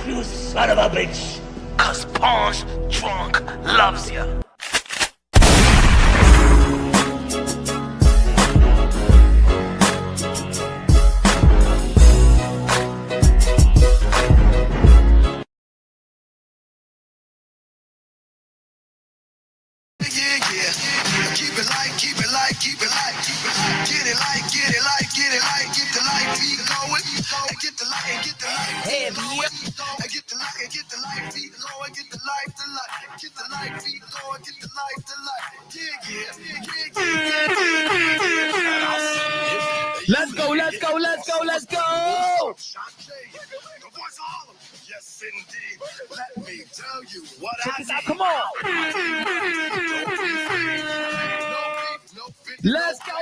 you son of a bitch. Cause Punch Drunk loves ya. Keep it light, keep it light, keep it light, keep it light. Get it light, get it light, get it light, get the light beat going. And get the light, and get the light beat going. And get the light, and get the light beat going. Get the light, the light. Get the light beat going. Get the light, the light. Let's go, let's go, let's go, let's go. Yes, indeed. Let me tell you what Check I this out, come on. Let's go,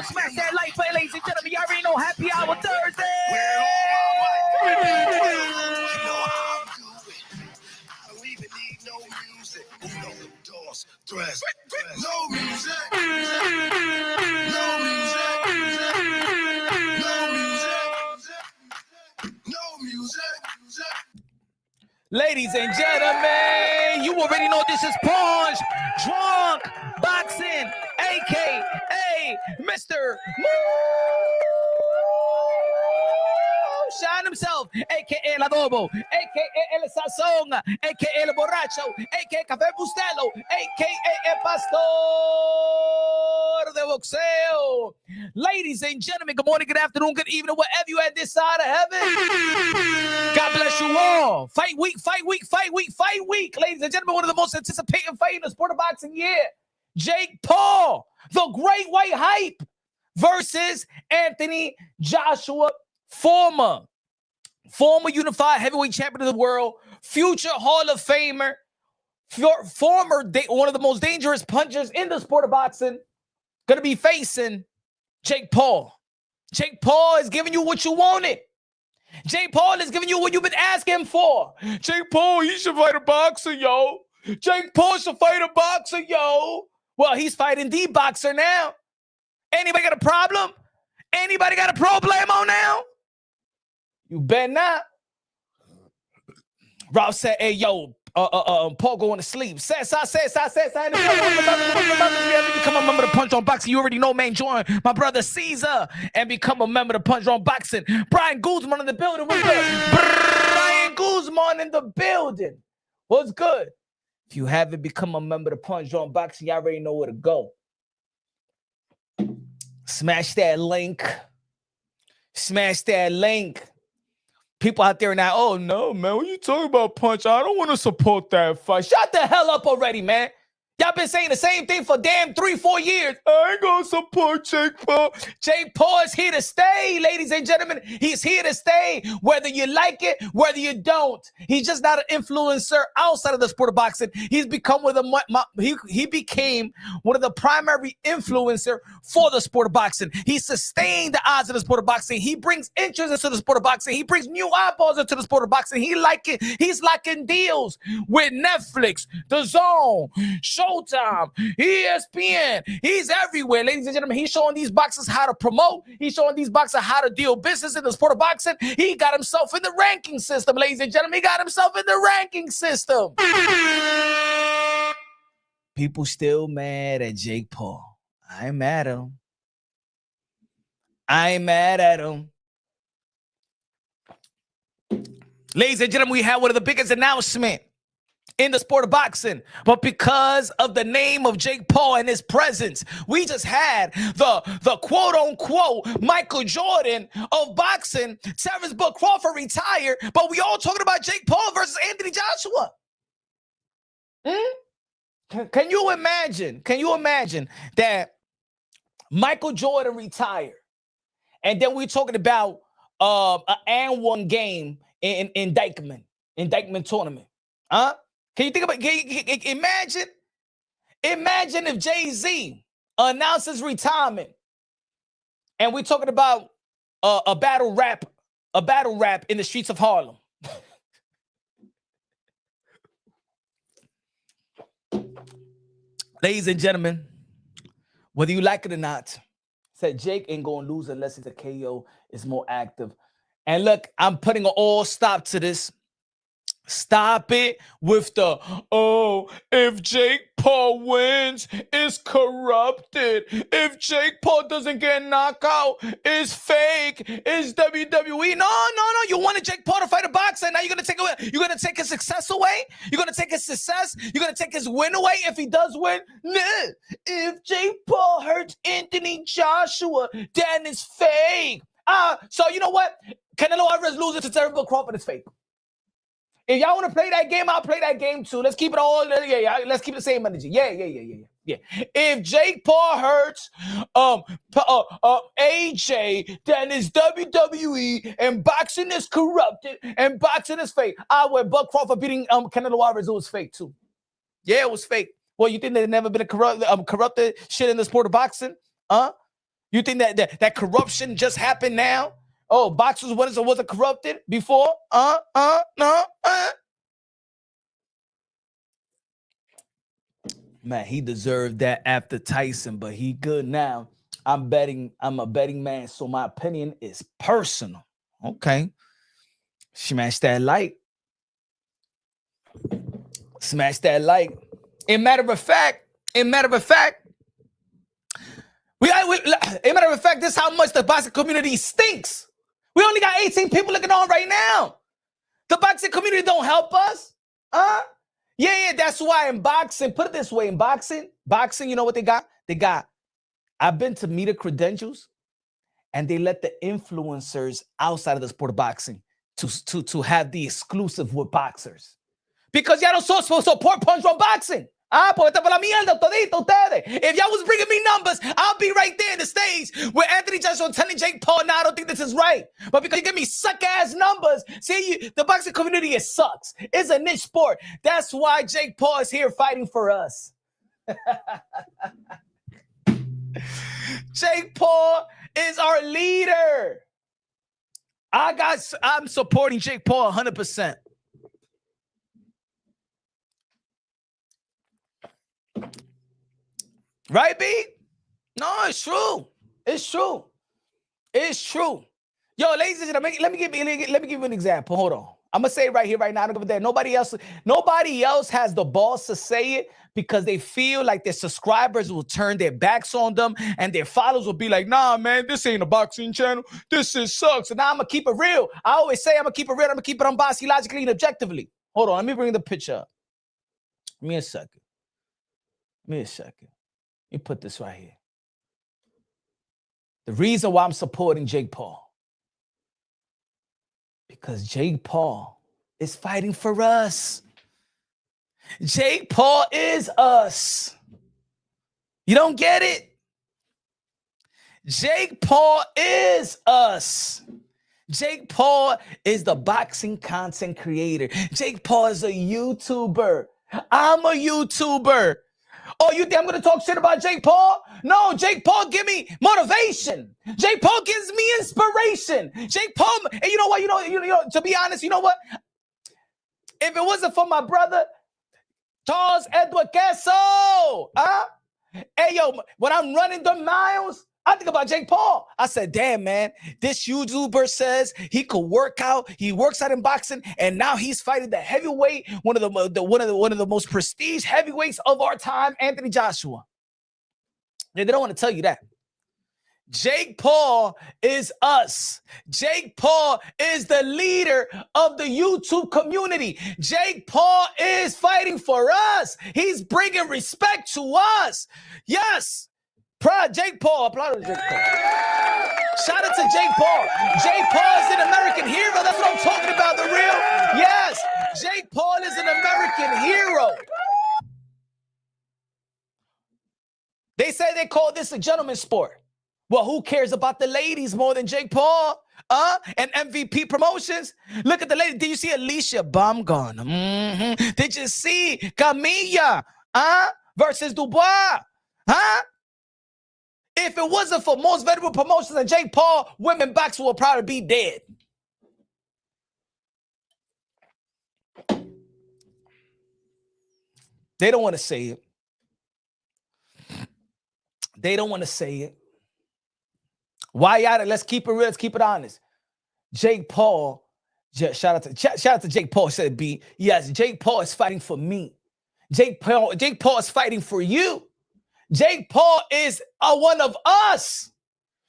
smash that light play, ladies and gentlemen. You already know Happy Hour Thursday. I don't even need no music. No doors, dress, no music. No music. No music. No music. Ladies and gentlemen, you already know this is Punch Drunk Boxing, a.k.a. Mr. Moonshine himself, a.k.a. El Adobo, a.k.a. El Sazón, a.k.a. El Borracho, a.k.a. Café Bustelo, a.k.a. El Pastor de Boxeo. Ladies and gentlemen, good morning, good afternoon, good evening, wherever you at this side of heaven. God bless you all. Fight week, fight week, fight week, fight week. Ladies and gentlemen, one of the most anticipated fights in the sport of boxing year. Jake Paul, the Great White Hype, versus Anthony Joshua, former unified heavyweight champion of the world, future Hall of Famer, one of the most dangerous punchers in the sport of boxing, going to be facing Jake Paul. Jake Paul is giving you what you wanted. Jake Paul is giving you what you've been asking for. Jake Paul, he should fight a boxer, yo. Jake Paul should fight a boxer, yo. Well, he's fighting the boxer now. Anybody got a problem? Anybody got a problemo now? You better not. Rob said, hey, yo, Paul going to sleep. Says, become a member of the Punch Drunk Boxing. You already know, man. Join my brother Caesar and become a member of the Punch Drunk Boxing. Brian Guzman in the building. What's good? Brian Guzman in the building. What's good? If you haven't become a member of the Punch Drunk Boxing, you already know where to go. Smash that link. Smash that link. People out there now, oh no, man, what you talking about, Punch? I don't want to support that fight. Shut the hell up already, man. Y'all been saying the same thing for damn 3-4 years. I ain't gonna support Jake Paul. Jake Paul is here to stay, ladies and gentlemen. He's here to stay, whether you like it, whether you don't. He's just not an influencer outside of the sport of boxing. He's become he became one of the primary influencer for the sport of boxing. He sustained the odds of the sport of boxing. He brings interest into the sport of boxing. He brings new eyeballs into the sport of boxing. He's locking deals with Netflix, DAZN, Showtime, ESPN. He's everywhere, ladies and gentlemen. He's showing these boxers how to promote. He's showing these boxers how to deal business in the sport of boxing. He got himself in the ranking system, ladies and gentlemen. He got himself in the ranking system. People still mad at Jake Paul. I ain't mad at him. I ain't mad at him. Ladies and gentlemen, we have one of the biggest announcements in the sport of boxing, but because of the name of Jake Paul and his presence, we just had the quote-unquote Michael Jordan of boxing, Terrence Bud Crawford retired, but we all talking about Jake Paul versus Anthony Joshua. Can you imagine that Michael Jordan retired, and then we're talking about an and one game in Dyckman tournament? Huh? Can you think about imagine if Jay-Z announces retirement and we're talking about a battle rap in the streets of Harlem. Ladies and gentlemen, whether you like it or not, said Jake ain't gonna lose unless it's a KO, is more active. And look, I'm putting an all stop to this. Stop it with the, oh, if Jake Paul wins, it's corrupted. If Jake Paul doesn't get knocked out, it's fake. It's WWE. No. You wanted Jake Paul to fight a boxer. Now you're gonna take away. You're gonna take his success away. You're gonna take his success. You're gonna take his win away if he does win. Nah. If Jake Paul hurts Anthony Joshua, then it's fake. So you know what? Canelo Alvarez loses to Terry Crawford. It's fake. If y'all want to play that game, I'll play that game too. Let's keep it all. Yeah. Let's keep the same energy. Yeah. If Jake Paul hurts AJ, then it's WWE, and boxing is corrupted, and boxing is fake. When Bud Crawford beating Canelo Alvarez, it was fake too. Yeah, it was fake. Well, you think there's never been a corrupted shit in the sport of boxing? You think that corruption just happened now? Oh, boxers wasn't corrupted before? No. Man, he deserved that after Tyson, but he good now. I'm a betting man, so my opinion is personal. Okay. Smash that like. Smash that like. In matter of fact, this is how much the boxing community stinks. We only got 18 people looking on right now. The boxing community don't help us. Yeah, that's why in boxing, put it this way, in boxing, you know what they got? I've been to media credentials, and they let the influencers outside of the sport of boxing to have the exclusive with boxers. Because y'all don't support Punch Drunk Boxing. Porque por la mierda todito ustedes. If y'all was bringing me numbers, I'll be right there in the stage where Anthony Joshua telling Jake Paul, "No, I don't think this is right." But because you give me suck-ass numbers, see, the boxing community, it sucks. It's a niche sport. That's why Jake Paul is here fighting for us. Jake Paul is our leader. I'm supporting Jake Paul 100%. Right, B? No, it's true. It's true. Yo, ladies and gentlemen, let me give you an example. Hold on. I'm gonna say it right here, right now. I don't give a damn. Nobody else has the balls to say it because they feel like their subscribers will turn their backs on them and their followers will be like, "Nah, man, this ain't a boxing channel. This shit sucks." And now I'm gonna keep it real. I always say I'm gonna keep it real. I'm gonna keep it unbiased, logically, and objectively. Hold on. Let me bring the picture up. Give me a second. Let me put this right here. The reason why I'm supporting Jake Paul, because Jake Paul is fighting for us. Jake Paul is us. You don't get it? Jake Paul is us. Jake Paul is the boxing content creator. Jake Paul is a YouTuber. I'm a YouTuber. Oh, you think I'm going to talk shit about Jake Paul? No, Jake Paul give me motivation. Jake Paul gives me inspiration. Jake Paul, and you know what? You know, to be honest, you know what? If it wasn't for my brother, Charles Edward Queso, hey, yo, when I'm running the miles, I think about Jake Paul. I said, damn, man, this YouTuber says he could work out. He works out in boxing, and now he's fighting the heavyweight, one of the most prestige heavyweights of our time, Anthony Joshua. They don't want to tell you that. Jake Paul is us. Jake Paul is the leader of the YouTube community. Jake Paul is fighting for us. He's bringing respect to us. Yes. Proud Jake Paul. Applaud Jake Paul. Shout out to Jake Paul. Jake Paul is an American hero. That's what I'm talking about. The real. Yes. Jake Paul is an American hero. They say they call this a gentleman's sport. Well, who cares about the ladies more than Jake Paul? And MVP Promotions? Look at the lady. Did you see Alicia Baumgartner? Mm-hmm. Did you see Camilla? Versus Dubois? If it wasn't for Most Valuable Promotions and Jake Paul, women boxing will probably be dead. They don't want to say it. They don't want to say it. Why y'all? Let's keep it real. Let's keep it honest. Jake Paul Shout out to Jake Paul, said B. Yes, Jake Paul is fighting for me. Jake Paul is fighting for you. Jake Paul is one of us.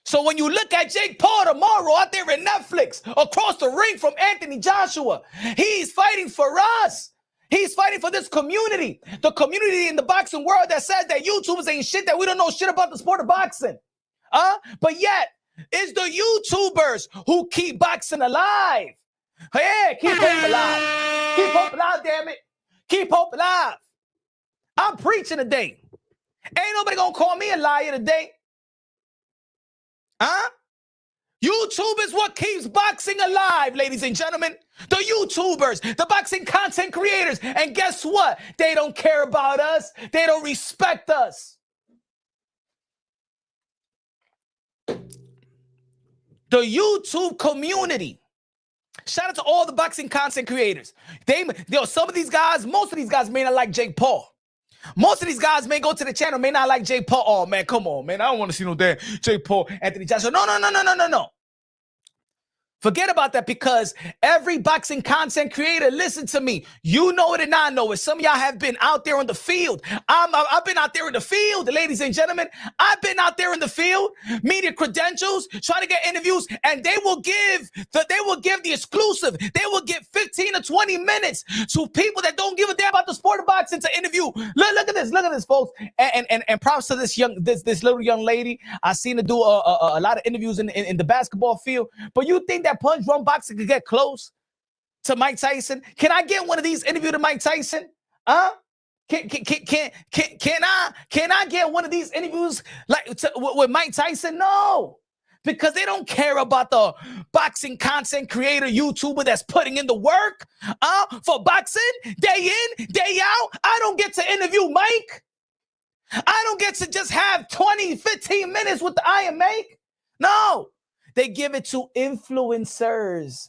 So when you look at Jake Paul tomorrow out there in Netflix, across the ring from Anthony Joshua, he's fighting for us. He's fighting for this community, the community in the boxing world that says that YouTubers ain't shit, that we don't know shit about the sport of boxing. But yet, it's the YouTubers who keep boxing alive. Hey, keep hope alive. Keep hope alive, damn it. Keep hope alive. I'm preaching today. Ain't nobody gonna call me a liar today. YouTube is what keeps boxing alive, ladies and gentlemen. The YouTubers, the boxing content creators. And guess what? They don't care about us. They don't respect us. The YouTube community. Shout out to all the boxing content creators. Some of these guys, most of these guys may not like Jake Paul. Most of these guys may go to the channel, may not like Jake Paul. Oh, man, come on, man. I don't want to see no damn Jake Paul, Anthony Joshua. No. Forget about that, because every boxing content creator, listen to me. You know it and I know it. Some of y'all have been out there in the field. I've been out there in the field, ladies and gentlemen. I've been out there in the field, media credentials, trying to get interviews, and they will give the exclusive. They will give 15 to 20 minutes to people that don't give a damn about the sport of boxing to interview. Look at this, folks. And props to this little young lady. I seen her do a lot of interviews in the basketball field. But you think that Punch Drunk Boxing could get close to Mike Tyson? Can I get one of these interviews to Mike Tyson? Can I get one of these interviews with Mike Tyson? No, because they don't care about the boxing content creator YouTuber that's putting in the work for boxing day in, day out. I don't get to interview Mike. I don't get to just have 20, 15 minutes with the Iron Mike. No. They give it to influencers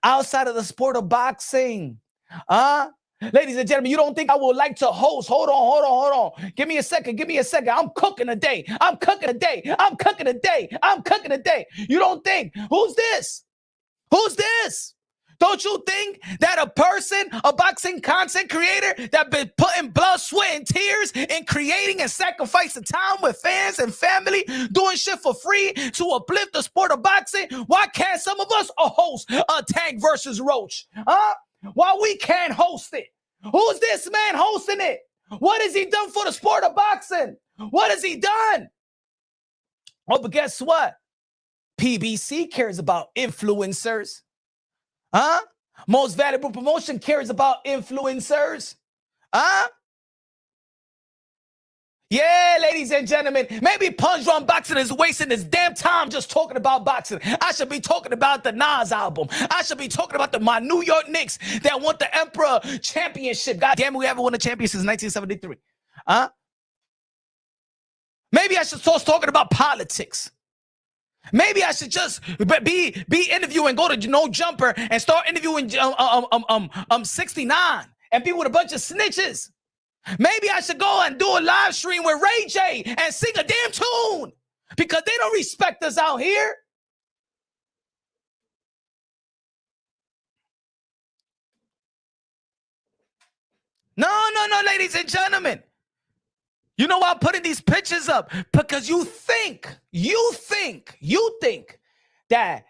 outside of the sport of boxing. Ladies and gentlemen, you don't think I would like to host? Hold on. Give me a second. I'm cooking today. You don't think? Who's this? Don't you think that a boxing content creator that been putting blood, sweat, and tears in creating and sacrificing time with fans and family, doing shit for free to uplift the sport of boxing? Why can't some of us host a Tank versus Roach? Why we can't host it? Who's this man hosting it? What has he done for the sport of boxing? What has he done? Oh, but guess what? PBC cares about influencers. Most Valuable Promotion cares about influencers. Yeah, ladies and gentlemen, maybe Punch Drunk Boxing is wasting his damn time just talking about boxing. I should be talking about the Nas album. I should be talking about my New York Knicks that won the Emperor Championship. God damn it, we haven't won a championship since 1973. Maybe I should start talking about politics. Maybe I should just be interviewing, go to No Jumper and start interviewing 69 and be with a bunch of snitches. Maybe I should go and do a live stream with Ray J and sing a damn tune, because they don't respect us out here. No, ladies and gentlemen. You know why I'm putting these pictures up? Because you think that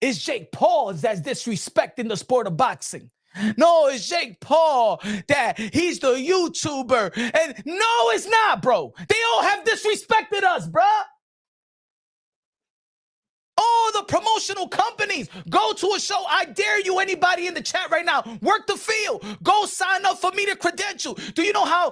it's Jake Paul that's disrespecting the sport of boxing. No, it's Jake Paul that he's the YouTuber. And no, it's not, bro. They all have disrespected us, bro. All the promotional companies, go to a show. I dare you, anybody in the chat right now, work the field. Go sign up for media credential. Do you know how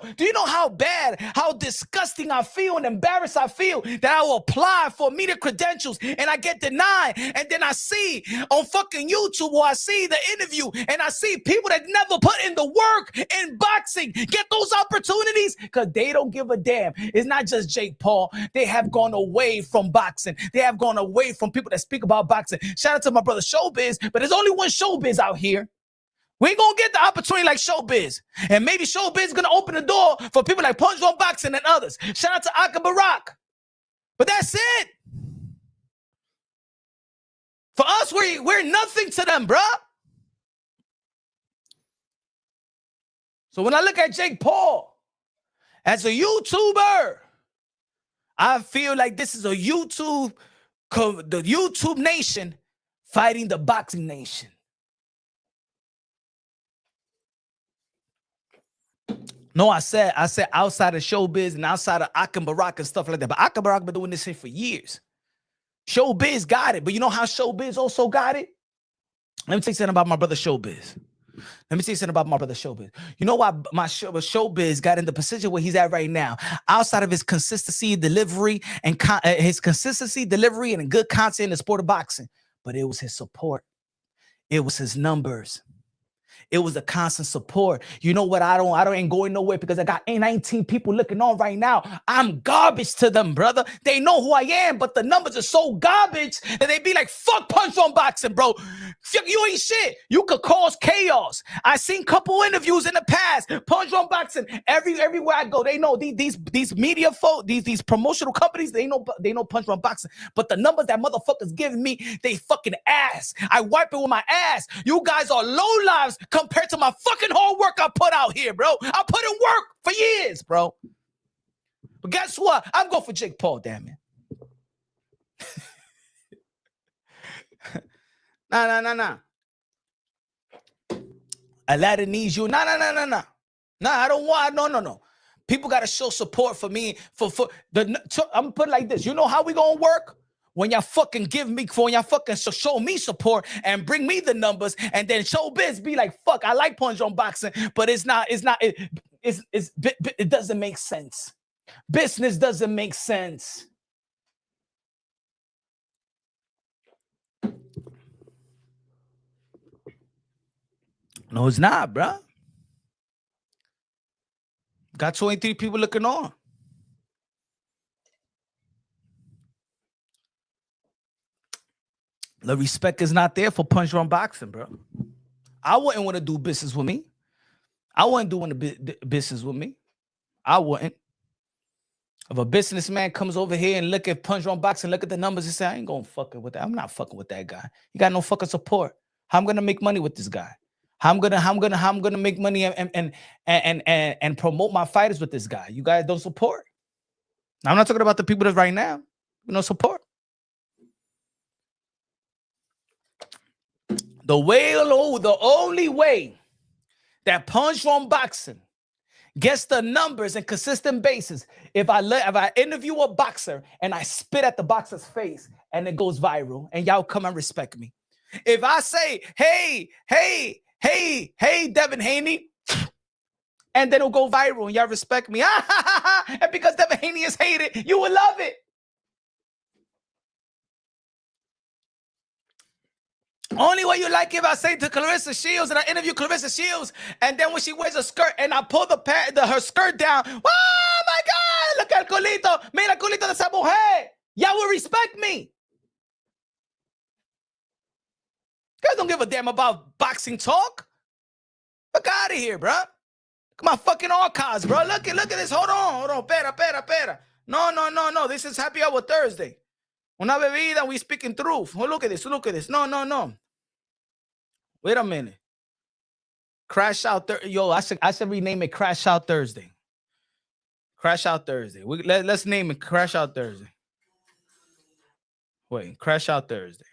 bad, how disgusting I feel and embarrassed I feel that I will apply for media credentials and I get denied, and then I see on fucking YouTube, or I see the interview and I see people that never put in the work in boxing get those opportunities because they don't give a damn. It's not just Jake Paul. They have gone away from boxing. They have gone away from people that speak about boxing. Shout out to my brother Showbiz, but there's only one Showbiz out here. We ain't gonna get the opportunity like Showbiz. And maybe Showbiz is gonna open the door for people like Punch Drunk Boxing and others. Shout out to Aka Barak. But that's it. For us, we're nothing to them, bruh. So when I look at Jake Paul as a YouTuber, I feel like this is a the YouTube nation fighting the boxing nation. No, I said outside of showbiz and outside of Akim Barak and stuff like that. But Akim Barak been doing this shit for years. Showbiz got it. But you know how showbiz also got it? Let me tell you something about my brother Showbiz. You know why my Showbiz got in the position where he's at right now? Outside of his consistency, delivery, and good content in the sport of boxing. But it was his support. It was his numbers. It was a constant support. You know what? I ain't going nowhere because I got 19 people looking on right now. I'm garbage to them, brother. They know who I am, but the numbers are so garbage that they be like, fuck Punch on Boxing, bro. You ain't shit. You could cause chaos. I seen couple interviews in the past. Punch on Boxing. Everywhere I go, they know these media folk, these promotional companies, they know Punch on Boxing. But the numbers that motherfuckers giving me, they fucking ass. I wipe it with my ass. You guys are low lives compared to my fucking hard work I put out here, bro. I put in work for years, bro. But guess what? I'm going for Jake Paul, damn it. Nah. Aladdin needs you. Nah. Nah, I don't want. No. People got to show support for me. I'm gonna put it like this. You know how we gonna work? When y'all fucking show me support and bring me the numbers, and then Showbiz be like, fuck, I like Punch on Boxing, but it doesn't make sense. Business doesn't make sense. No, it's not, bro. Got 23 people looking on. The respect is not there for Punch on Boxing, bro. I wouldn't want to do business with me. I wouldn't do business with me. I wouldn't. If a businessman comes over here and look at Punch on Boxing, look at the numbers and say, I ain't gonna fucking with that. I'm not fucking with that guy. He got no fucking support. How I'm gonna make money with this guy? How I'm gonna make money and promote my fighters with this guy? You guys don't support. I'm not talking about the people that's right now. You know, support. The only way that Punch on Boxing gets the numbers and consistent basis, if I interview a boxer and I spit at the boxer's face and it goes viral and y'all come and respect me. If I say, hey, Devin Haney, and then it'll go viral and y'all respect me, and because Devin Haney is hated, you will love it. Only way you like if I say to Clarissa Shields and I interview Clarissa Shields, and then when she wears a skirt and I pull her skirt down, oh my God, look at culito, mira culito de esa mujer. Y'all will respect me. You guys don't give a damn about boxing talk. Fuck out of here, bro. Look at my fucking archives, bro. Look at this. Hold on. Pera. No. This is Happy Hour Thursday. Una bebida, we speaking truth. Oh, look at this. No. Wait a minute. Crash Out Thursday. Yo, I should rename it Crash Out Thursday. Crash Out Thursday. Let's name it Crash Out Thursday. Wait, Crash Out Thursday.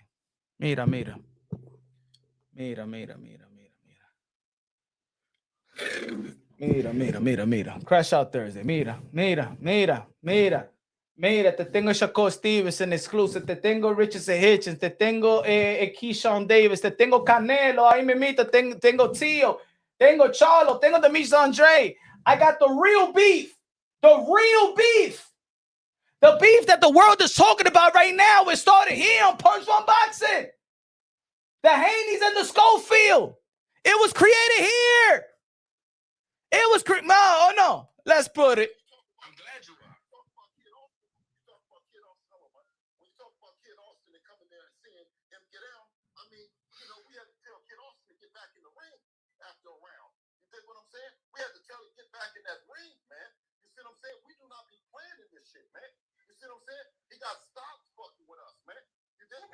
Mira. Crash Out Thursday. Mira, te tengo Shakur Stevenson exclusive, te tengo Richardson Hitchens, te tengo Keyshawn Davis, te tengo Canelo, ahí me mito, tengo Tio, tengo Charlo, tengo Demetrius Andre. I got the real beef. The beef that the world is talking about right now, it started here on Punch on Boxing. The Haneys and the Schofield. It was created here. No. Let's put it. I'm glad you are. We had to tell him get back in that ring, man. You see what I'm saying? We do not be playing in this shit, man. You see what I'm saying? He got stopped fucking with us, man. You did.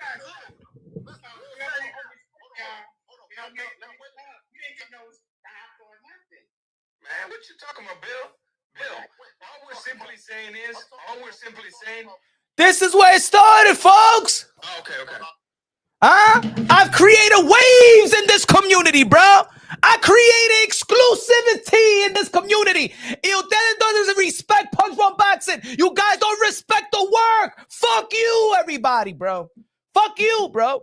Hold on. You didn't get no stop or nothing. talking about, Bill? Bill, all we're simply saying is, This is where it started, folks. Oh, okay. I've created waves in this community, bro. I created exclusivity in this community. Y ustedes don't respect Punch One Boxing. You guys don't respect the work. Fuck you, everybody, bro. Fuck you, bro.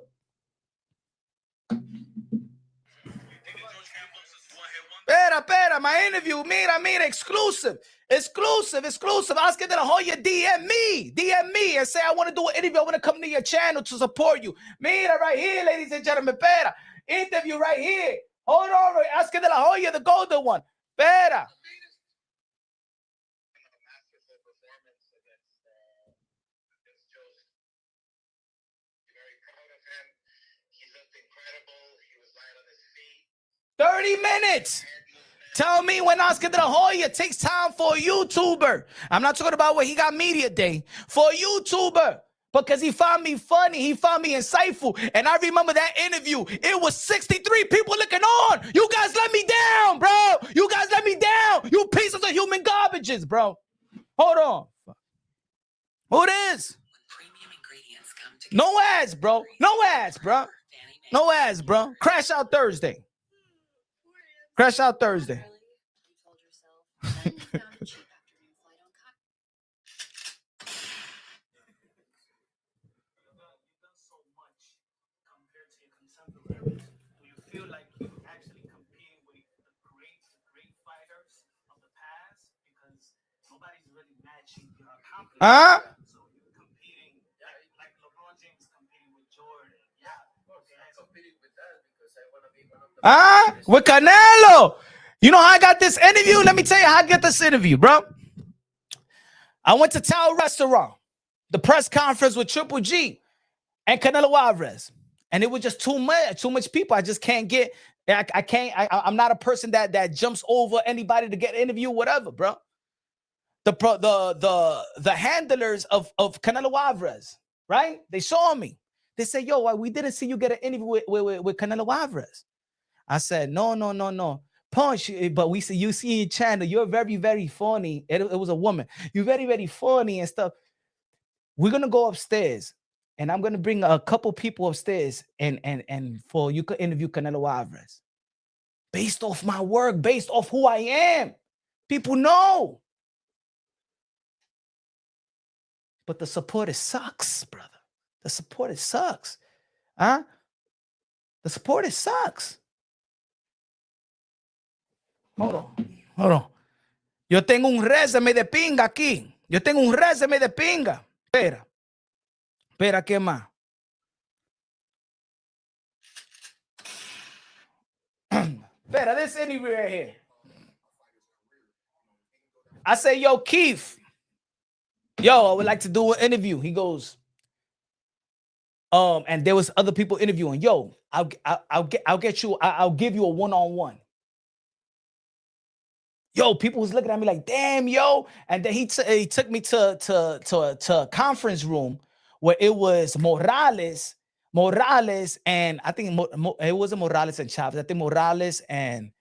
Espera, my interview, mira, exclusive. Oscar de la Hoya, DM me and say, I want to do an interview. I want to come to your channel to support you. Mira, right here, ladies and gentlemen, espera. Interview right here. Hold on, Oscar de la Hoya, the golden one. Espera. Masterful performance against Joseph. Very proud of him. He looked incredible. He was light on his feet. 30 minutes. Tell me when Oscar de la Hoya takes time for a YouTuber. I'm not talking about when he got media day. For a YouTuber. Because he found me funny. He found me insightful. And I remember that interview. It was 63 people looking on. You guys let me down, bro. You guys let me down. You pieces of human garbages, bro. Hold on. Who it is? No ads, bro. No ads, bro. No ads, bro. Crash Out Thursday. Crash Out Thursday. Huh? Huh? With Canelo. You know how I got this interview? Let me tell you how I get this interview, bro. I went to Tao Restaurant, the press conference with Triple G and Canelo Alvarez. And it was just too much people. I just can't get, I'm not a person that jumps over anybody to get an interview, whatever, bro. The handlers of Canelo Alvarez, right? They saw me. They said, yo, we didn't see you get an interview with Canelo Alvarez. I said, no. Punch, but we see you see your channel. You're very, very funny. It was a woman. You're very, very funny and stuff. We're gonna go upstairs, and I'm gonna bring a couple people upstairs, and for you could interview Canelo Alvarez, based off my work, based off who I am. People know, but the support sucks, brother. The support sucks, huh? The support sucks. Hold on. Yo tengo un resume de pinga aquí. Yo tengo un resume de pinga. Espera, ¿qué más? Espera, this interview right here. I say, yo, Keith. Yo, I would like to do an interview. He goes, and there was other people interviewing. Yo, I'll get you. I'll give you a one-on-one. Yo, people was looking at me like, damn, yo. And then he took me to a conference room where it was Morales, and I think it wasn't Morales and Chavez. I think Morales and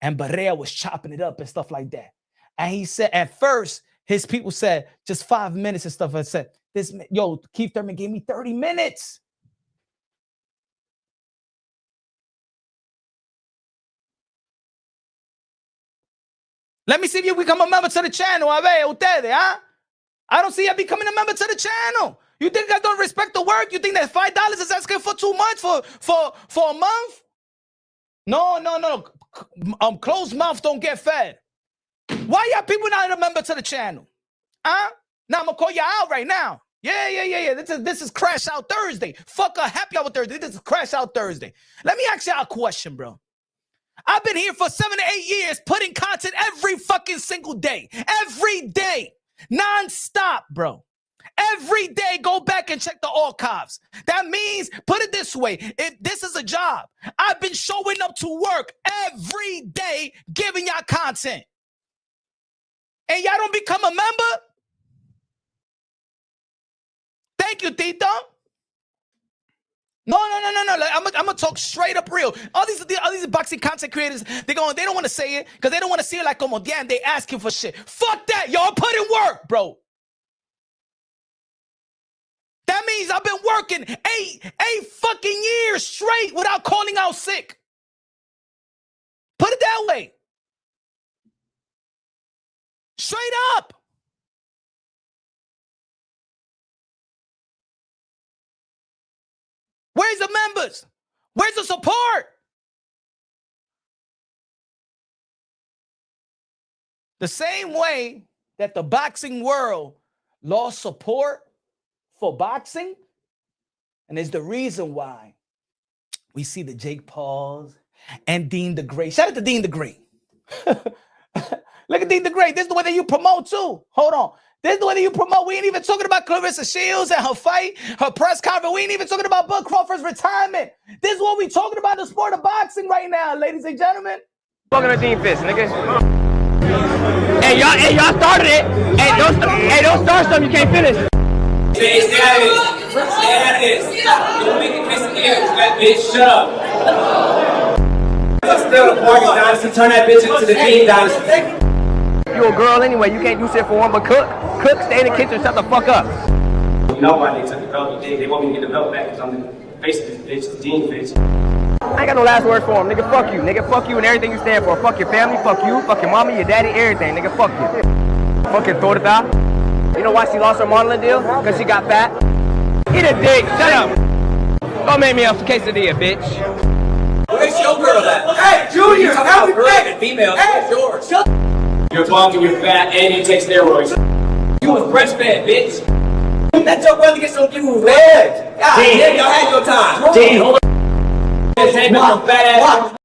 Barrera was chopping it up and stuff like that. And he said, at first, his people said just 5 minutes and stuff. I said, Keith Thurman gave me 30 minutes. Let me see if you become a member to the channel. A ver, ustedes, huh? I don't see you becoming a member to the channel. You think I don't respect the work? You think that $5 is asking for 2 months for a month? No. Closed mouth don't get fed. Why y'all people not a member to the channel? Huh? Now I'm gonna call you out right now. Yeah. This is Crash Out Thursday. Fuck a happy hour Thursday. This is Crash Out Thursday. Let me ask y'all a question, bro. I've been here for 7 to 8 years putting content every fucking single day. Every day. Non-stop, bro. Every day, go back and check the archives. That means, put it this way, if this is a job, I've been showing up to work every day giving y'all content. And y'all don't become a member? Thank you, Tito. No. Like, I'm gonna talk straight up real. All these boxing content creators, they don't want to say it because they don't want to see it like como damn, they asking for shit. Fuck that, y'all put in work, bro. That means I've been working eight fucking years straight without calling out sick. Put it that way. Straight up. Where's the members? Where's the support? The same way that the boxing world lost support for boxing, and is the reason why we see the Jake Pauls and Dean the Great. Shout out to Dean the Great. Look at Dean the Great. This is the way that you promote too. Hold on. This is the way that you promote. We ain't even talking about Clarissa Shields and her fight, her press conference. We ain't even talking about Bud Crawford's retirement. This is what we talking about, the sport of boxing right now, ladies and gentlemen. Fucking a Dean Fist, nigga. Hey, y'all started it. Hey, don't start something you can't finish. Stay out of this. Stay out of this. You don't make it piss again, fat bitch. Shut up. Let's steal the Morgan dynasty. Turn that bitch into the Dean dynasty. You a girl anyway. You can't do shit for one but cook. Cook, stay in the kitchen, shut the fuck up. You know why they took the belt. They want me to get the belt back because I'm the face of this bitch, the Dean bitch. I ain't got no last word for him, nigga. Fuck you. Nigga, fuck you and everything you stand for. Fuck your family, fuck you, fuck your mama, your daddy, everything. Nigga, fuck you. Fucking throw it out. You know why she lost her modeling deal? Because she got fat. Eat a dick. Shut up. Don't make me a quesadilla, bitch. Where's your girl at? Hey, Junior! How we back? Female. Hey, yours. You're bald and you're fat and you take steroids. You was breastfed, bitch. Let your brother get some views, man. God damn, y'all had your time. Dean, hold on. His head with some fat ass.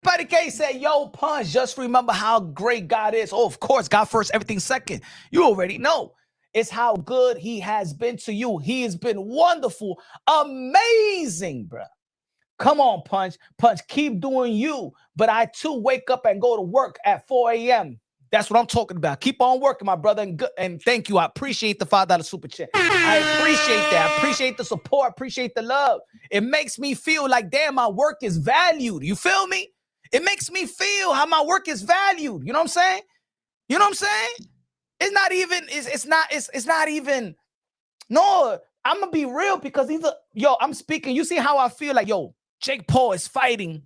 Buddy K said, yo, Punch, just remember how great God is. Oh, of course, God first, everything second. You already know. It's how good he has been to you. He has been wonderful, amazing, bro. Come on, Punch. Punch, keep doing you. But I, too, wake up and go to work at 4 a.m. That's what I'm talking about. Keep on working, my brother. And thank you. I appreciate the $5 super chat. I appreciate that. I appreciate the support. Appreciate the love. It makes me feel like, damn, my work is valued. You feel me? It makes me feel how my work is valued. You know what I'm saying? You know what I'm saying? It's not even, no, I'm going to be real because I'm speaking. You see how I feel like, yo, Jake Paul is fighting.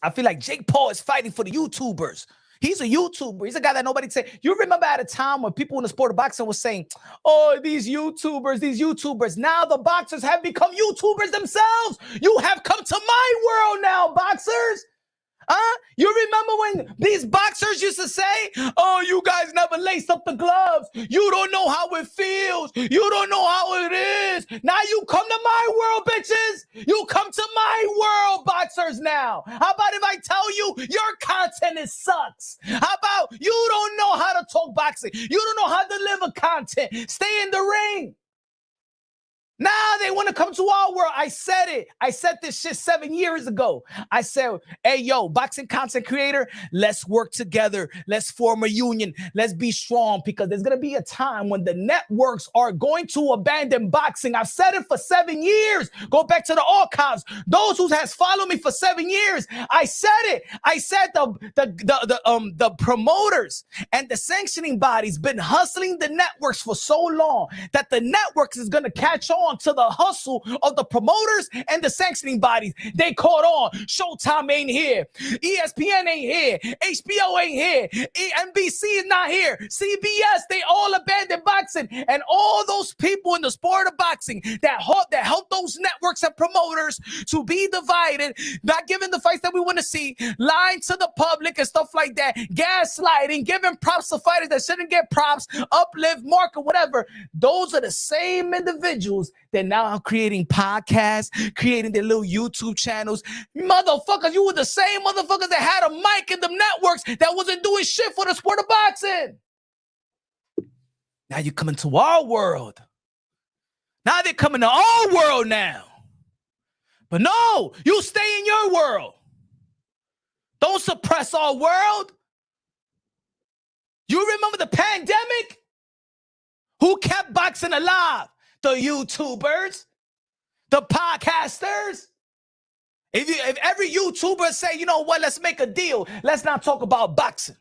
I feel like Jake Paul is fighting for the YouTubers. He's a YouTuber. He's a guy that nobody say. You remember at a time when people in the sport of boxing was saying, oh, these YouTubers. Now the boxers have become YouTubers themselves. You have come to my world now, boxers. You remember when these boxers used to say, oh, you guys never laced up the gloves. You don't know how it feels. You don't know how it is. Now you come to my world, bitches. You come to my world, boxers now. How about if I tell you your content sucks? How about you don't know how to talk boxing? You don't know how to deliver content. Stay in the ring. Now they want to come to our world. I said it. I said this shit 7 years ago. I said, hey, yo, boxing content creator, let's work together. Let's form a union. Let's be strong because there's going to be a time when the networks are going to abandon boxing. I've said it for 7 years. Go back to the archives. Those who has followed me for 7 years, I said it. I said the promoters and the sanctioning bodies been hustling the networks for so long that the networks is going to catch on to the hustle of the promoters and the sanctioning bodies. They caught on. Showtime ain't here. ESPN ain't here. HBO ain't here. NBC is not here. CBS, they all abandoned boxing. And all those people in the sport of boxing that help those networks and promoters to be divided, not giving the fights that we want to see, lying to the public and stuff like that, gaslighting, giving props to fighters that shouldn't get props, uplift, market, whatever. Those are the same individuals that now are creating podcasts, creating their little YouTube channels. Motherfuckers, you were the same motherfuckers that had a mic in the networks that wasn't doing shit for the sport of boxing. Now you're coming to our world. Now they're coming to our world now. But no, you stay in your world. Don't suppress our world. You remember the pandemic? Who kept boxing alive? The YouTubers, the podcasters. If every YouTuber say, you know what, let's make a deal. Let's not talk about boxing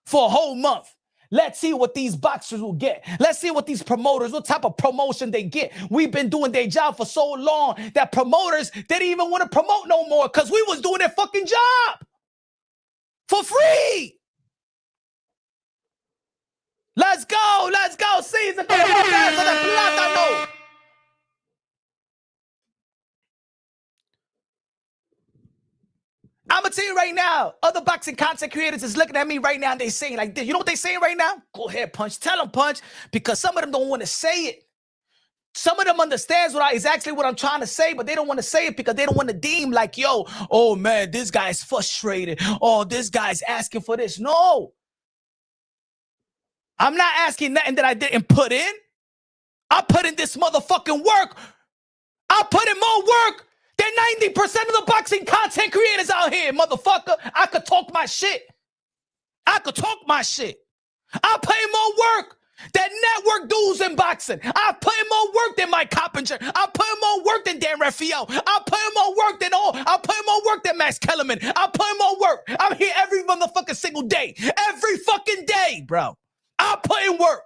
for a whole month. Let's see what these boxers will get. Let's see what these promoters, what type of promotion they get. We've been doing their job for so long that promoters didn't even want to promote no more because we was doing their fucking job for free. Let's go, Caesar. I'm gonna tell you right now, other boxing content creators is looking at me right now and they saying like this. You know what they saying right now? Go ahead, Punch. Tell them, Punch, because some of them don't want to say it. Some of them understands exactly what I'm trying to say, but they don't want to say it because they don't want to deem like, yo, oh man, this guy's frustrated. Oh, this guy's asking for this. No. I'm not asking nothing that I didn't put in. I put in this motherfucking work. I put in more work than 90% of the boxing content creators out here, motherfucker. I could talk my shit. I put in more work than network dudes in boxing. I put in more work than Mike Coppinger. I put in more work than Dan Raphael. I put in more work than I put in more work than Max Kellerman. I put in more work. I'm here every motherfucking single day. Every fucking day, bro. I put in work.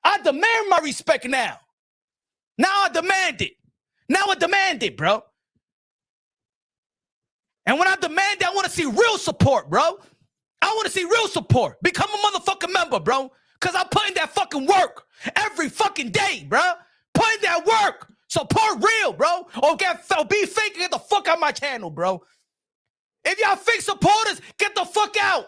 I demand my respect now. Now I demand it. Bro. And when I demand it, I want to see real support, bro. I want to see real support. Become a motherfucking member, bro. Because I put in that fucking work every fucking day, bro. Put in that work. Support real, bro. Or be fake and get the fuck out of my channel, bro. If y'all fake supporters, get the fuck out.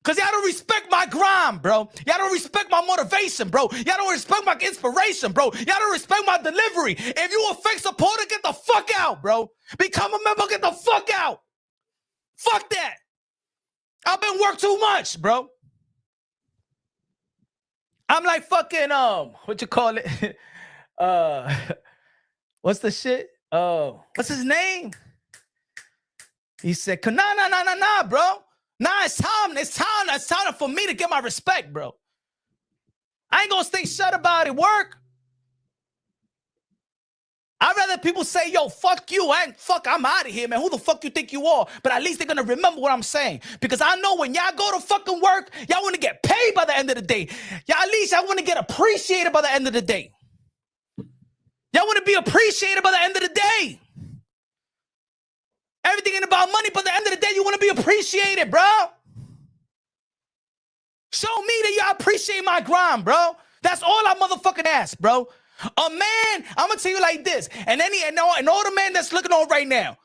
Because y'all don't respect my grind, bro. Y'all don't respect my motivation, bro. Y'all don't respect my inspiration, bro. Y'all don't respect my delivery. If you a fake supporter, get the fuck out, bro. Become a member, get the fuck out. Fuck that. I've been working too much, bro. I'm like fucking, what you call it? What's the shit? What's his name? He said, nah, bro. Nah, it's time for me to get my respect, bro. I ain't gonna stay shut about it, work. I'd rather people say, yo, fuck you, I'm out of here, man. Who the fuck you think you are? But at least they're gonna remember what I'm saying. Because I know when y'all go to fucking work, y'all wanna get paid by the end of the day. Y'all wanna get appreciated by the end of the day. Y'all wanna be appreciated by the end of the day. Everything ain't about money, but at the end of the day, you want to be appreciated, bro. Show me that y'all appreciate my grind, bro. That's all I motherfucking ask, bro. A man, I'm going to tell you like this, and all the men that's looking on right now,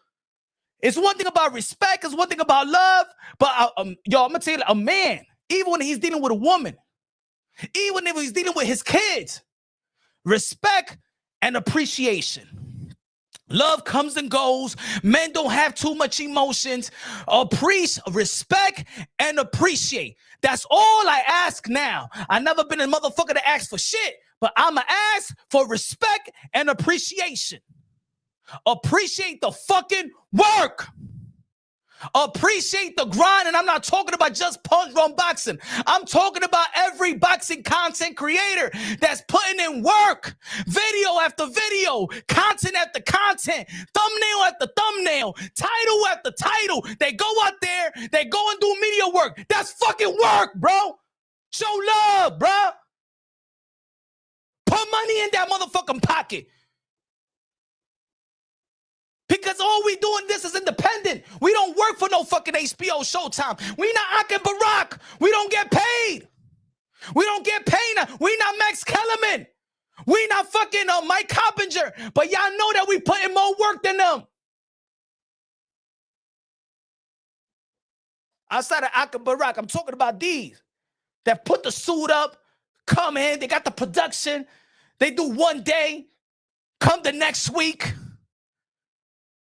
it's one thing about respect, it's one thing about love, but I'm going to tell you, a man, even when he's dealing with a woman, even if he's dealing with his kids, respect and appreciation. Love comes and goes. Men don't have too much emotions. Respect and appreciate. That's all I ask now. I never been a motherfucker to ask for shit, but I'ma ask for respect and appreciation. Appreciate the fucking work. Appreciate the grind, and I'm not talking about just Punch Drunk Boxing. I'm talking about every boxing content creator that's putting in work, video after video, content after content, thumbnail after thumbnail, title after title. They go out there, they go and do media work. That's fucking work, bro. Show love, bro. Put money in that motherfucking pocket. Because all we doing this is independent. We don't work for no fucking HBO Showtime. We not Ak and Barack. We don't get paid. We don't get paid. We not Max Kellerman. We not fucking Mike Coppinger. But y'all know that we put in more work than them. Outside of Ak and Barack, I'm talking about these that put the suit up, come in, they got the production. They do one day, come the next week.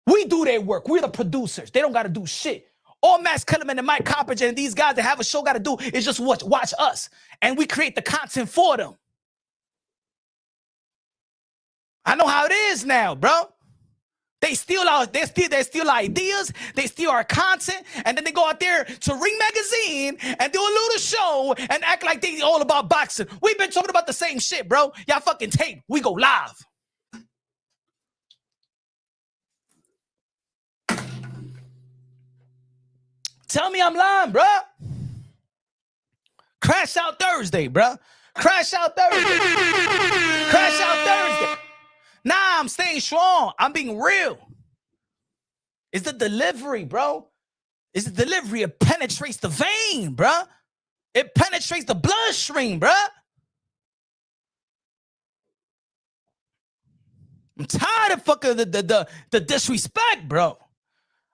We do their work. We're the producers. They don't got to do shit. All Max Kellerman and Mike Coppinger and these guys that have a show got to do is just watch us. And we create the content for them. I know how it is now, bro. They steal ideas, they steal our content, and then they go out there to Ring Magazine and do a little show and act like they all about boxing. We've been talking about the same shit, bro. Y'all fucking tape. We go live. Tell me I'm lying, bro. Crash Out Thursday, bro. Crash Out Thursday. Crash Out Thursday. Nah, I'm staying strong. I'm being real. It's the delivery, bro. It's the delivery. It penetrates the vein, bro. It penetrates the bloodstream, bro. I'm tired of fucking the disrespect, bro.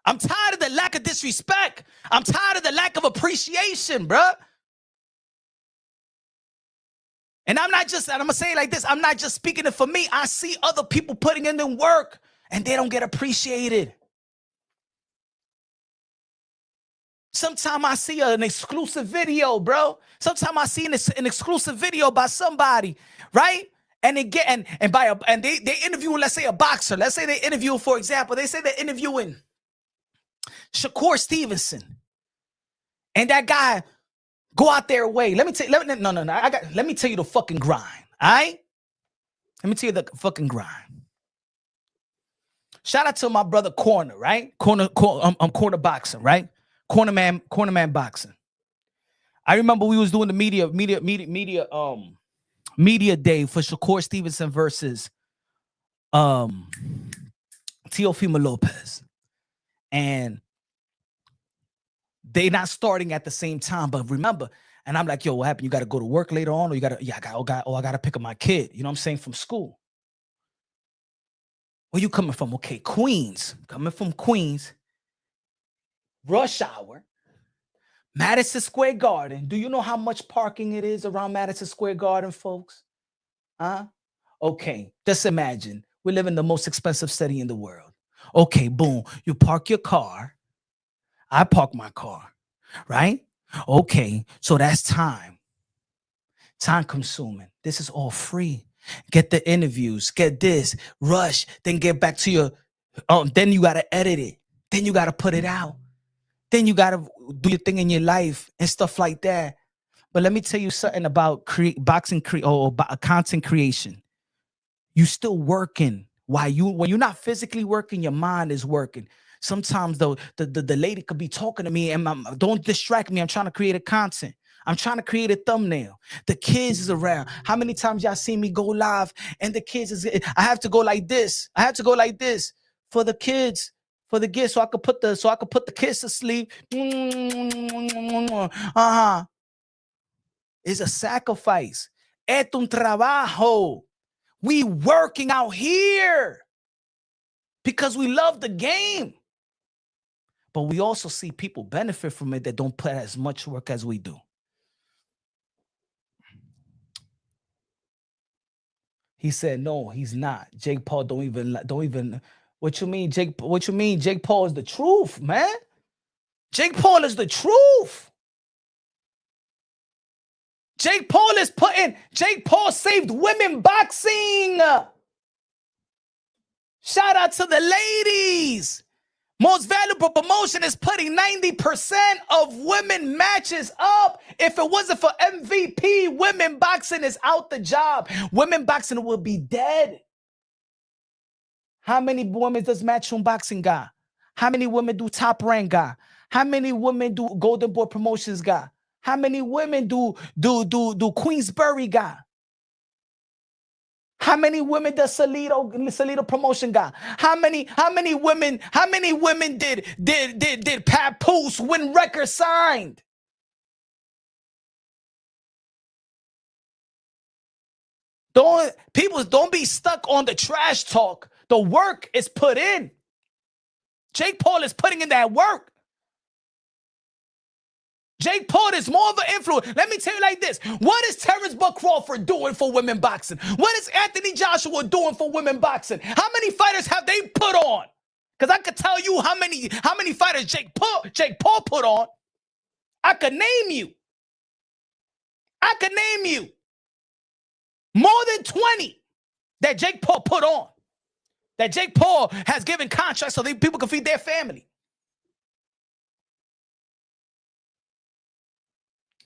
I'm tired of the lack of disrespect. I'm tired of the lack of appreciation, bro. And I'm going to say it like this. I'm not just speaking it for me. I see other people putting in the work and they don't get appreciated. Sometimes I see an exclusive video, bro. Sometimes I see an exclusive video by somebody, right? And they get and they interview, let's say, a boxer. Let's say they interview, for example, they say they're interviewing Shakur Stevenson. And that guy go out their way. Let me tell you the fucking grind. All right? Let me tell you the fucking grind. Shout out to my brother Corner, right? Corner boxing, right? Corner man boxing. I remember we was doing the media day for Shakur Stevenson versus Teofimo Lopez. And they not starting at the same time, but remember, and I'm like, yo, what happened? You got to go to work later on, or I got to pick up my kid. You know what I'm saying? From school. Where you coming from? Okay, Queens. Coming from Queens. Rush hour. Madison Square Garden. Do you know how much parking it is around Madison Square Garden, folks? Huh? Okay, just imagine. We live in the most expensive city in the world. Okay, boom. You park your car. I park my car, right? Okay, so that's time. Time consuming. This is all free. Get the interviews, get this, rush, then get back to your, then you got to edit it. Then you got to put it out. Then you got to do your thing in your life and stuff like that. But let me tell you something about content creation. You still working. When you're not physically working, your mind is working. Sometimes though, the lady could be talking to me and don't distract me. I'm trying to create a content. I'm trying to create a thumbnail. The kids is around. How many times y'all seen me go live and the kids is, I have to go like this. I have to go like this for the kids, for the kids, so I could put the kids to sleep. It's a sacrifice. Es un trabajo. We working out here because we love the game. But we also see people benefit from it that don't put as much work as we do. He said, no, he's not. Jake Paul don't even. What you mean, Jake? What you mean? Jake Paul is the truth, man. Jake Paul is the truth. Jake Paul saved women boxing. Shout out to the ladies. Most Valuable Promotion is putting 90% of women matches up. If it wasn't for MVP, women boxing is out the job. Women boxing will be dead. How many women does Matchroom Boxing got? How many women do Top Rank got? How many women do Golden Boy Promotions got? How many women do Queensberry got? How many women does Salito Promotion got? How many women did Papoose win record signed? Don't be stuck on the trash talk. The work is put in. Jake Paul is putting in that work. Jake Paul is more of an influence. Let me tell you like this. What is Terrence Buck Crawford doing for women boxing? What is Anthony Joshua doing for women boxing? How many fighters have they put on? Because I could tell you how many fighters Jake Paul put on. I could name you. More than 20 that Jake Paul put on. That Jake Paul has given contracts so people can feed their family.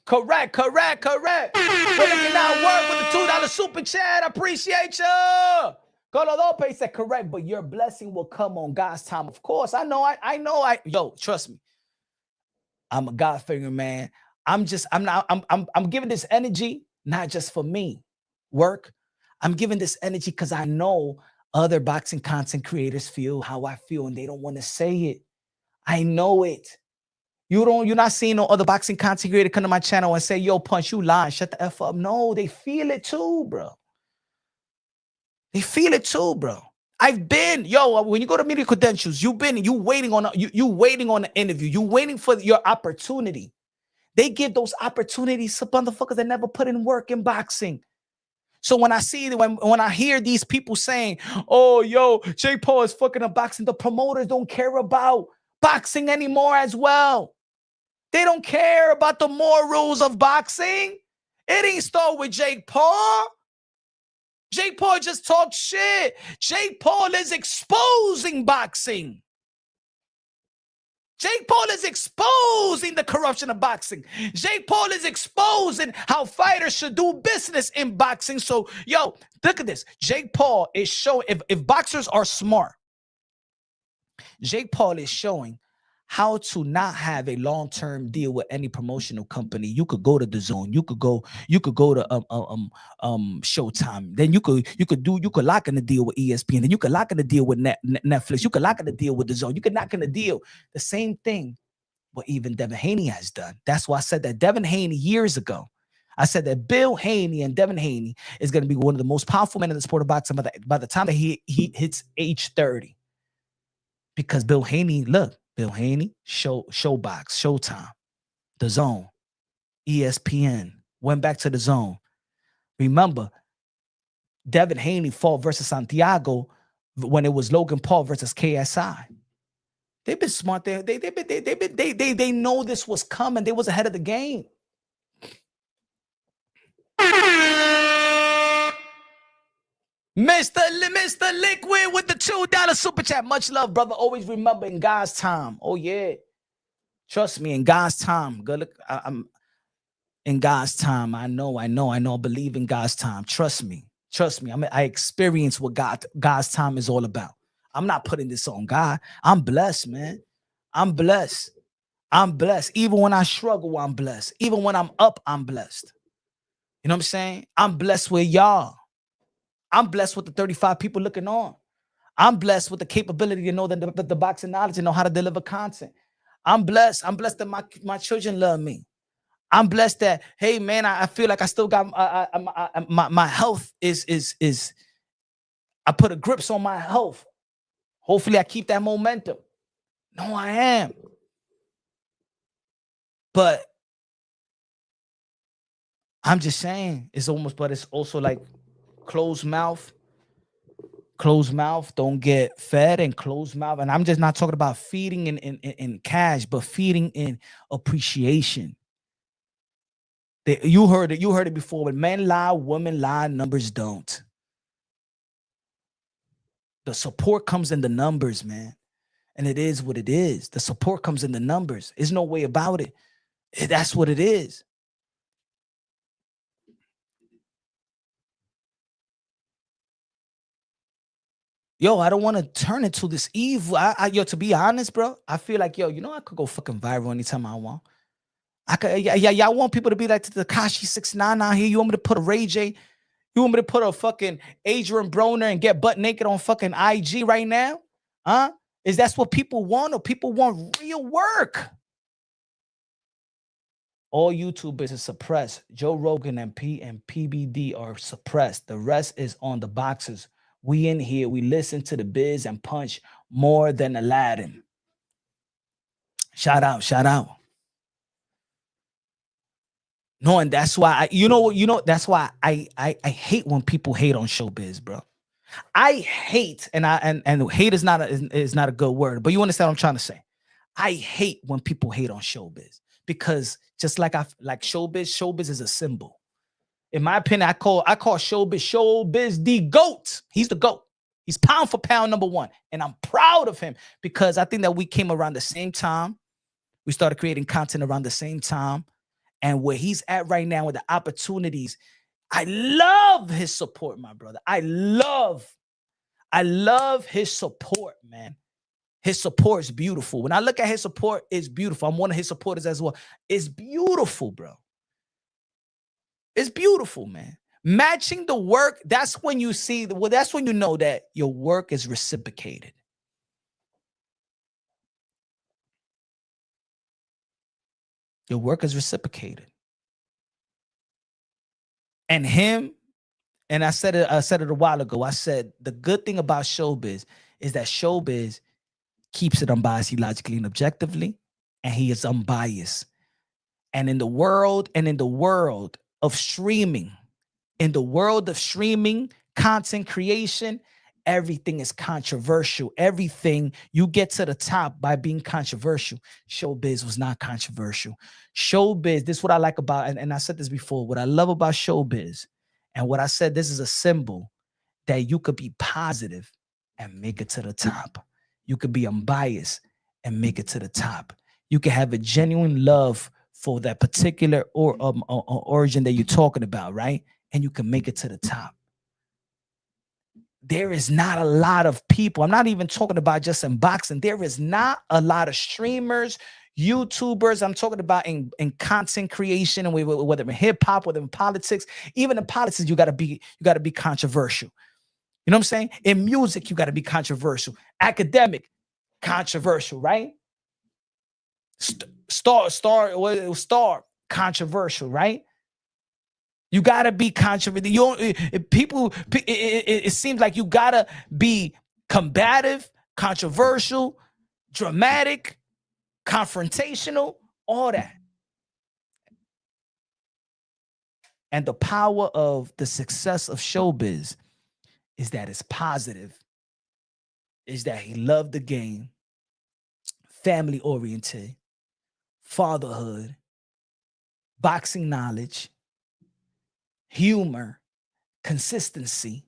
Correct. We're looking out work with the $2 super chat. I appreciate you. Golo Lopez said correct, but your blessing will come on God's time. Of course, I know. Yo, trust me. I'm a God figure, man. I'm giving this energy, not just for me. Work. I'm giving this energy because I know other boxing content creators feel how I feel and they don't want to say it. I know it. You're not seeing no other boxing content creator come to my channel and say, yo, Punch, you lying. Shut the F up. No, they feel it too, bro. They feel it too, bro. I've been, when you go to media credentials, you waiting on the interview. You waiting for your opportunity. They give those opportunities to motherfuckers that never put in work in boxing. So when I hear these people saying, oh, yo, Jake Paul is fucking up boxing, the promoters don't care about boxing anymore as well. They don't care about the morals of boxing. It ain't start with Jake Paul. Jake Paul just talks shit. Jake Paul is exposing boxing. Jake Paul is exposing the corruption of boxing. Jake Paul is exposing how fighters should do business in boxing. So, yo, look at this. Jake Paul is showing, if boxers are smart, Jake Paul is showing how to not have a long-term deal with any promotional company. You could go to DAZN. You could go to Showtime. Then you could lock in a deal with ESPN. Then you could lock in a deal with Netflix. You could lock in a deal with DAZN. You could lock in a deal. The same thing what even Devin Haney has done. That's why I said that Devin Haney years ago. I said that Bill Haney and Devin Haney is going to be one of the most powerful men in the sport of boxing by the time that he hits age 30. Because Bill Haney, Showbox, Showtime, DAZN, ESPN, went back to DAZN. Remember, Devin Haney fought versus Santiago when it was Logan Paul versus KSI. They've been smart. They know this was coming. They was ahead of the game. Mr. Liquid with the $2 super chat. Much love, brother. Always remember in God's time. Oh, yeah. Trust me, in God's time. Good look, I'm in God's time. I know. I believe in God's time. Trust me. I experience what God's time is all about. I'm not putting this on God. I'm blessed, man. I'm blessed. Even when I struggle, I'm blessed. Even when I'm up, I'm blessed. You know what I'm saying? I'm blessed with y'all. I'm blessed with the 35 people looking on. I'm blessed with the capability to know the boxing knowledge and know how to deliver content. I'm blessed. That my children love me. I'm blessed that, hey, man, I feel like I still got my health is I put a grips on my health. Hopefully I keep that momentum. No, I am. But I'm just saying, it's also like closed mouth don't get fed, and closed mouth. And I'm just not talking about feeding in cash, but feeding in appreciation. You heard it before. When men lie, women lie, numbers don't. The support comes in the numbers, man. And it is what it is. The support comes in the numbers. There's no way about it. That's what it is. Yo, I don't want to turn into this evil. To be honest, bro, I feel like, I could go fucking viral anytime I want. Y'all want people to be like Tekashi 6ix9ine out here. You want me to put a Ray J? You want me to put a fucking Adrian Broner and get butt naked on fucking IG right now? Huh? Is that what people want, or people want real work? All YouTubers are suppressed. Joe Rogan and PBD are suppressed. The rest is on the boxers. We in here, we listen to the Biz and Punch more than Aladdin. Shout out. No, and that's why that's why I hate when people hate on showbiz, bro. I hate, and hate is not a good word, but you understand what I'm trying to say. I hate when people hate on showbiz, because just like showbiz is a symbol. In my opinion, I call showbiz the GOAT. He's the GOAT. He's pound for pound number one. And I'm proud of him because I think that we came around the same time. We started creating content around the same time. And where he's at right now with the opportunities, I love his support, my brother. I love his support, man. His support is beautiful. When I look at his support, it's beautiful. I'm one of his supporters as well. It's beautiful, bro. It's beautiful, man. Matching the work, that's when you see, that's when you know that your work is reciprocated. Your work is reciprocated. And him, and I said it a while ago. I said the good thing about showbiz is that showbiz keeps it unbiased, logically and objectively, and he is unbiased. And in the world of streaming, content creation, everything is controversial. Everything, you get to the top by being controversial. Showbiz was not controversial. Showbiz, this is what I like about, and I said this before, what I love about showbiz, and what I said, this is a symbol that you could be positive and make it to the top. You could be unbiased and make it to the top. You can have a genuine love for that particular origin that you're talking about, right? And you can make it to the top. There is not a lot of people. I'm not even talking about just in boxing. There is not a lot of streamers, YouTubers. I'm talking about in content creation, and whether in hip hop, whether in politics. Even in politics, you gotta be controversial. You know what I'm saying? In music, you gotta be controversial. Academic, controversial, right? Star, controversial, right? You gotta be controversial. It seems like you gotta be combative, controversial, dramatic, confrontational, all that. And the power of the success of showbiz is that it's positive, is that he loved the game, family oriented, fatherhood, boxing knowledge, humor, consistency,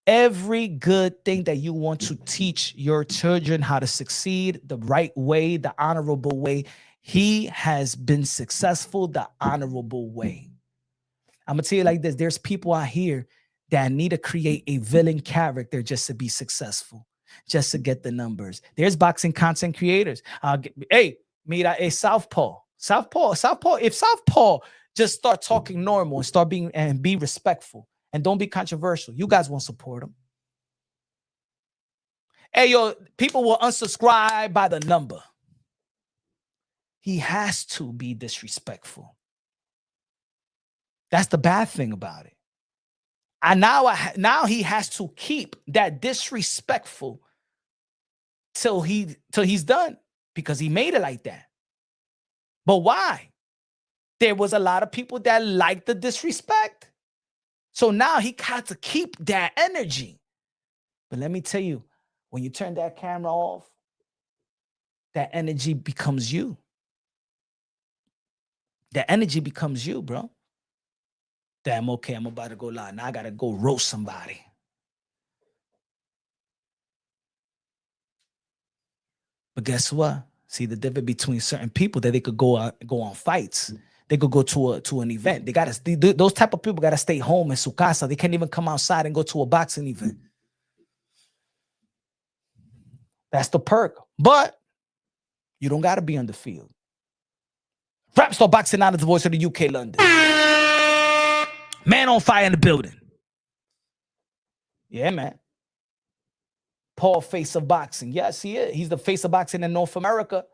every good thing that you want to teach your children how to succeed the right way, the honorable way. He has been successful the honorable way. I'm going to tell you like this. There's people out here that need to create a villain character just to be successful, just to get the numbers. There's boxing content creators. Hey, mira, Southpaw. If Southpaw just start talking normal and start being and be respectful and don't be controversial, you guys won't support him. Hey, yo, people will unsubscribe by the number. He has to be disrespectful. That's the bad thing about it. And now he has to keep that disrespectful till he's done, because he made it like that. But why? There was a lot of people that liked the disrespect. So now he got to keep that energy. But let me tell you, when you turn that camera off, that energy becomes you. That energy becomes you, bro. Damn, okay, I'm about to go live. Now I got to go roast somebody. But guess what? See the difference between certain people that they could go on fights. They could go to an event. Those type of people got to stay home in su casa. They can't even come outside and go to a boxing event. That's the perk. But you don't got to be on the field. Rap Star Boxing Out is the voice of the UK London. Man on fire in the building. Yeah, man. Paul, face of boxing. Yes, he is. He's the face of boxing in North America.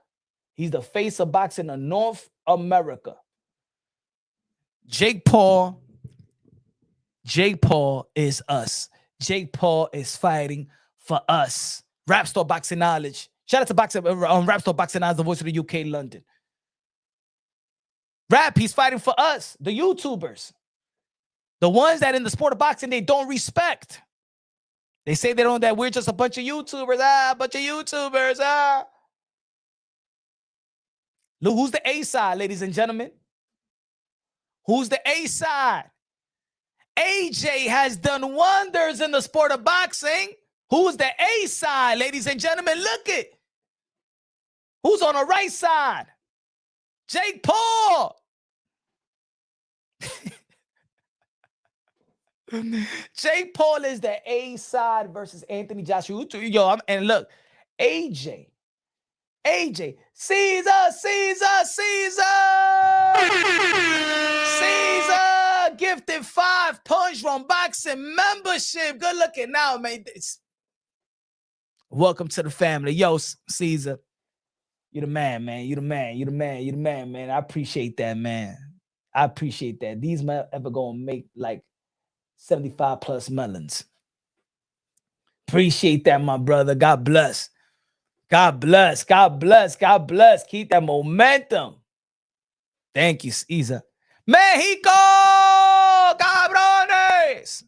He's the face of boxing in North America. Jake Paul is us. Jake Paul is fighting for us. Rap Star Boxing Knowledge. Shout out to Boxing on Rap Star Boxing Knowledge, the voice of the UK London. Rap, he's fighting for us, the YouTubers. The ones that in the sport of boxing, they don't respect. They say that we're just a bunch of YouTubers. Look, who's the A side, ladies and gentlemen? Who's the A side? AJ has done wonders in the sport of boxing. Who's the A side, ladies and gentlemen? Look it. Who's on the right side? Jake Paul. Jake Paul is the A side versus Anthony Joshua. Yo, and look, AJ, Caesar, gifted 5 Punch Drunk Boxing membership. Good looking now, man. Welcome to the family. Yo, Caesar, you the man, man. You the man, man. I appreciate that, man. I appreciate that. These men ever gonna make like 75 plus melons. Appreciate that, my brother. God bless. God bless. God bless. God bless. Keep that momentum. Thank you, Caesar. Mexico, cabrones.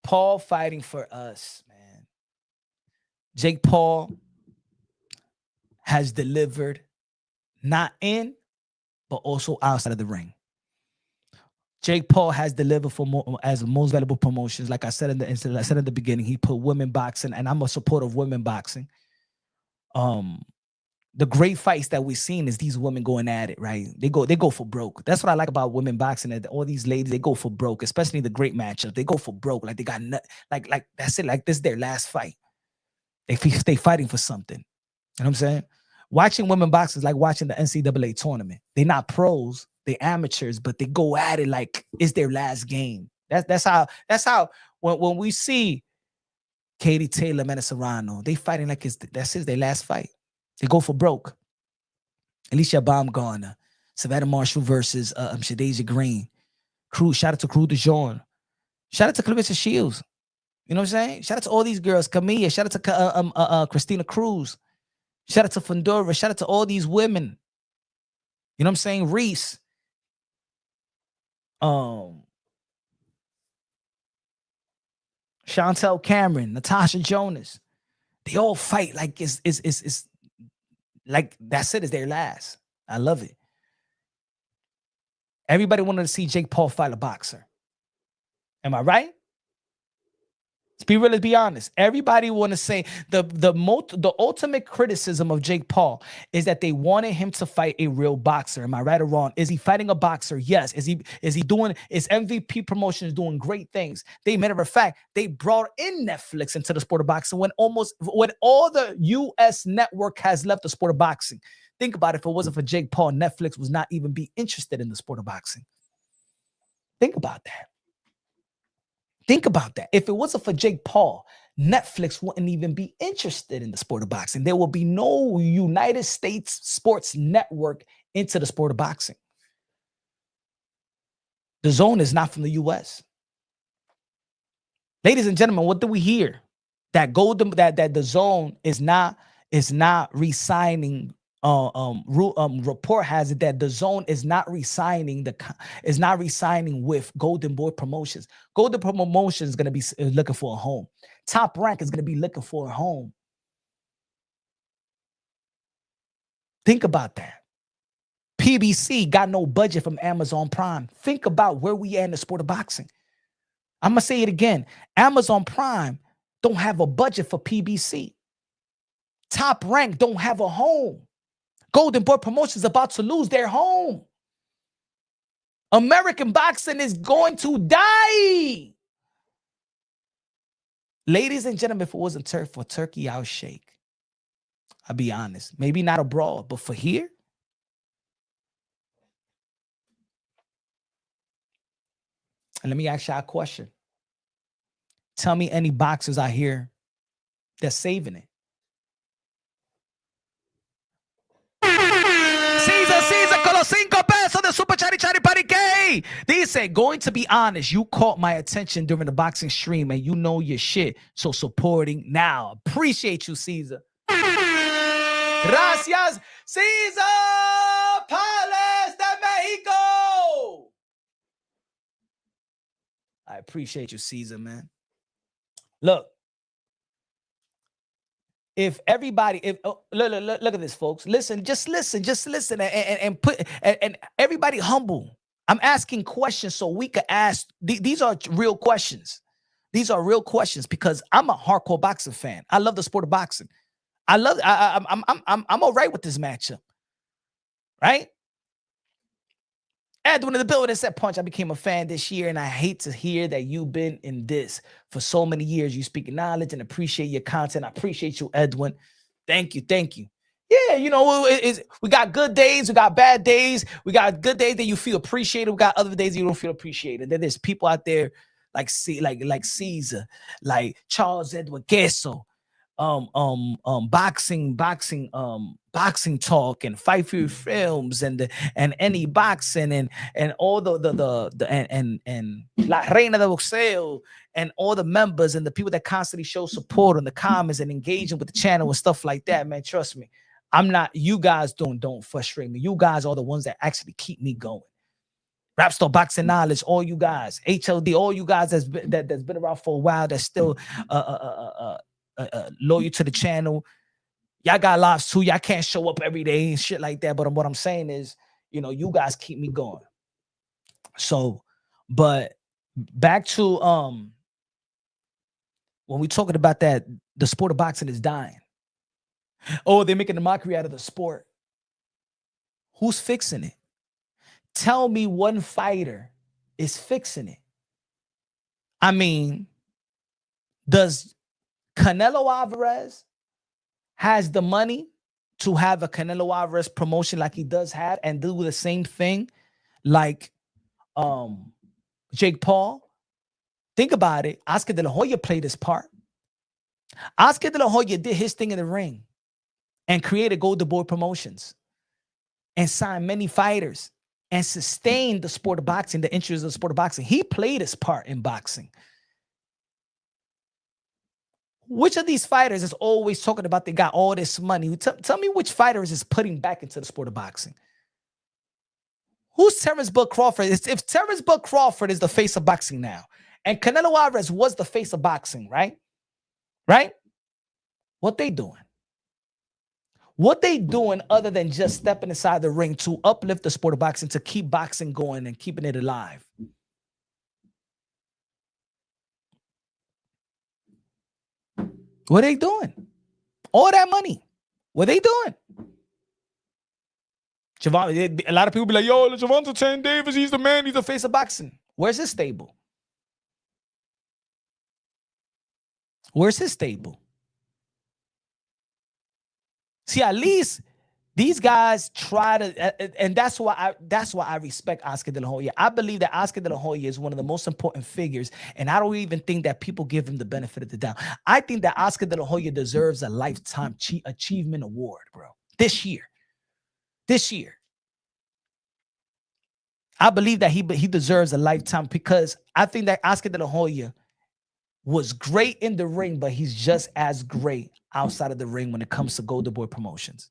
Paul fighting for us, man. Jake Paul has delivered not in, but also outside of the ring. Jake Paul has delivered for more as most valuable promotions. Like I said in the beginning, he put women boxing, and I'm a supporter of women boxing. The great fights that we've seen is these women going at it, right? They go for broke. That's what I like about women boxing. That all these ladies, they go for broke, especially the great matchup. They go for broke, like they got like that's it. Like this is their last fight. They fighting for something. You know what I'm saying? Watching women boxing is like watching the NCAA tournament. They're not pros, they amateurs, but they go at it like it's their last game. That's how when we see Katie Taylor, Amanda Serrano, they fighting like that's their last fight. They go for broke. Alicia Baumgartner, Savannah Marshall versus Shadasia Green. Shout out to Crew DeJean. Shout out to Clarissa Shields. You know what I'm saying? Shout out to all these girls. Camilla. Shout out to Christina Cruz. Shout out to Fundora. Shout out to all these women. You know what I'm saying? Reese. Chantel Cameron, Natasha Jonas. They all fight like it's like that's it, is their last. I love it. Everybody wanted to see Jake Paul fight a boxer. Am I right? Let's be real, let's be honest. Everybody want to say the ultimate criticism of Jake Paul is that they wanted him to fight a real boxer. Am I right or wrong? Is he fighting a boxer? Yes. Is MVP Promotions doing great things? Matter of fact, they brought in Netflix into the sport of boxing when all the US network has left the sport of boxing. Think about it. If it wasn't for Jake Paul, Netflix was not even be interested in the sport of boxing. Think about that. Think about that. If it wasn't for Jake Paul, Netflix wouldn't even be interested in the sport of boxing. There will be no United States sports network into the sport of boxing. The Zone is not from the US. Ladies and gentlemen, what do we hear? That the Zone is not re-signing. Report has it that the Zone is not re-signing with Golden Boy Promotions. Golden Boy Promotions is going to be looking for a home. Top Rank is going to be looking for a home. Think about that. PBC got no budget from Amazon Prime. Think about where we are in the sport of boxing. I'm going to say it again. Amazon Prime don't have a budget for PBC. Top Rank don't have a home. Golden Boy Promotions is about to lose their home. American boxing is going to die. Ladies and gentlemen, if it wasn't for Turkey, I'll shake. I'll be honest. Maybe not abroad, but for here. And let me ask you a question. Tell me any boxers out here that's saving it. Caesar con los 5 pesos de Super Chari Chari Parique. Dice, going to be honest, you caught my attention during the boxing stream and you know your shit. So supporting now. Appreciate you, Caesar. Gracias, Caesar Palace de Mexico. I appreciate you, Caesar, man. Look. If everybody, look at this, folks. Listen, just listen, and everybody humble. I'm asking questions so we could ask. These are real questions. These are real questions because I'm a hardcore boxing fan. I love the sport of boxing. I'm all right with this matchup, right? Edwin in the building said, Punch, I became a fan this year, and I hate to hear that you've been in this for so many years. You speak knowledge and appreciate your content. I appreciate you, Edwin. Thank you. Thank you. Yeah, you know, we got good days, we got bad days. We got good days that you feel appreciated. We got other days you don't feel appreciated. Then there's people out there like Caesar, like Charles Edward Queso, boxing talk and Fight Fury Films and any boxing and all and La Reina de Boxeo and all the members and the people that constantly show support in the comments and engaging with the channel and stuff like that, man. Trust me, I'm not. You guys don't frustrate me. You guys are the ones that actually keep me going. Rap Star Boxing Knowledge, all you guys, HLD, all you guys that's been around for a while, that's still loyal to the channel. Y'all got lives too. Y'all can't show up every day and shit like that. But what I'm saying is, you know, you guys keep me going. So, but back to when we talking about that, the sport of boxing is dying. Oh, they're making a mockery out of the sport. Who's fixing it? Tell me one fighter is fixing it. I mean, does Canelo Alvarez has the money to have a Canelo Alvarez promotion like he does have and do the same thing like Jake Paul? Think about it. Oscar De La Hoya played his part. Oscar De La Hoya did his thing in the ring and created Golden Boy Promotions and signed many fighters and sustained the sport of boxing, the interest of the sport of boxing. He played his part in boxing. Which of these fighters is always talking about they got all this money? Tell me which fighters is putting back into the sport of boxing. Who's Terrence Bud Crawford? If Terrence Bud Crawford is the face of boxing now, and Canelo Alvarez was the face of boxing, right? Right? What they doing? What they doing other than just stepping inside the ring to uplift the sport of boxing, to keep boxing going and keeping it alive? What are they doing? All that money. What are they doing? A lot of people be like, yo, Gervonta Tank Davis, he's the man, he's the face of boxing. Where's his stable? Where's his stable? See, at least these guys try to, and that's why I respect Oscar De La Hoya. I believe that Oscar De La Hoya is one of the most important figures, and I don't even think that people give him the benefit of the doubt. I think that Oscar De La Hoya deserves a lifetime achievement award, bro. This year. I believe that he deserves a lifetime because I think that Oscar De La Hoya was great in the ring, but he's just as great outside of the ring when it comes to Golden Boy Promotions.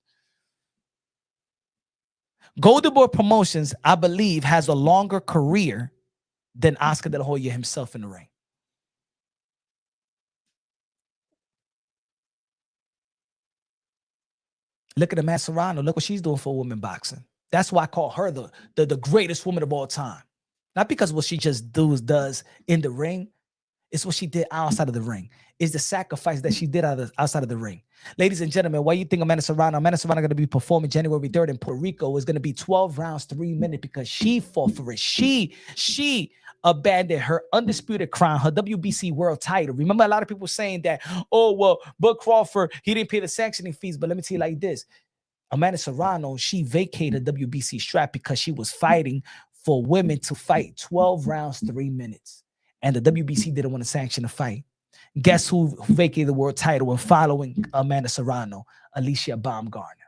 Golden Boy Promotions, I believe, has a longer career than Oscar De La Hoya himself in the ring. Look at Amanda Serrano. Look what she's doing for women boxing. That's why I call her the greatest woman of all time. Not because what she just does in the ring. It's what she did outside of the ring. It's the sacrifice that she did outside of the ring. Ladies and gentlemen, why you think Amanda Serrano going to be performing January 3rd in Puerto Rico is going to be 12 rounds, 3 minutes because she fought for it. She abandoned her undisputed crown, her WBC world title. Remember a lot of people saying that, oh, well, Bud Crawford, he didn't pay the sanctioning fees. But let me tell you like this. Amanda Serrano, she vacated WBC strap because she was fighting for women to fight 12 rounds, 3 minutes. And the WBC didn't want to sanction the fight. Guess who vacated the world title and following Amanda Serrano? Alicia Baumgartner.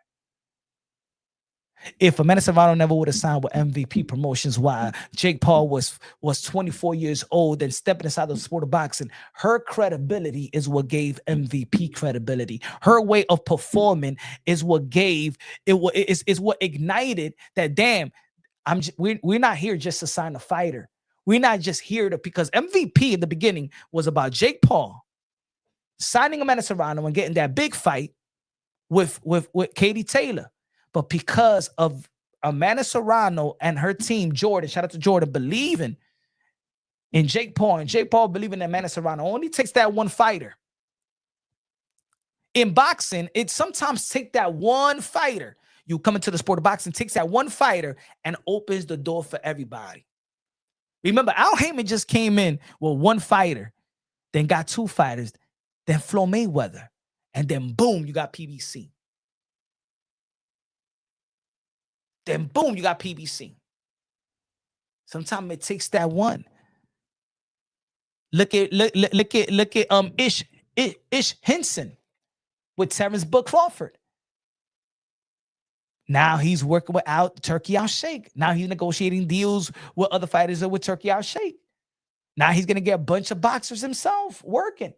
If Amanda Serrano never would have signed with MVP Promotions while Jake Paul was 24 years old and stepping inside the sport of boxing, her credibility is what gave MVP credibility. Her way of performing is what gave is what ignited that. Damn, we're not here just to sign a fighter. We're not just here because MVP in the beginning was about Jake Paul signing Amanda Serrano and getting that big fight with Katie Taylor. But because of Amanda Serrano and her team, Jordan, shout out to Jordan, believing in Jake Paul, and Jake Paul believing in Amanda Serrano. Only takes that one fighter. In boxing, it sometimes takes that one fighter. You come into the sport of boxing, takes that one fighter and opens the door for everybody. Remember, Al Heyman just came in with one fighter, then got two fighters, then Floyd Mayweather, and then boom, you got PBC. Then boom, you got PBC. Sometimes it takes that one. Look at Ish Henson with Terrence Bud Crawford. Now he's working with Turkey Al Sheikh. Now he's negotiating deals with other fighters with Turkey Al Sheikh. Now he's gonna get a bunch of boxers himself working.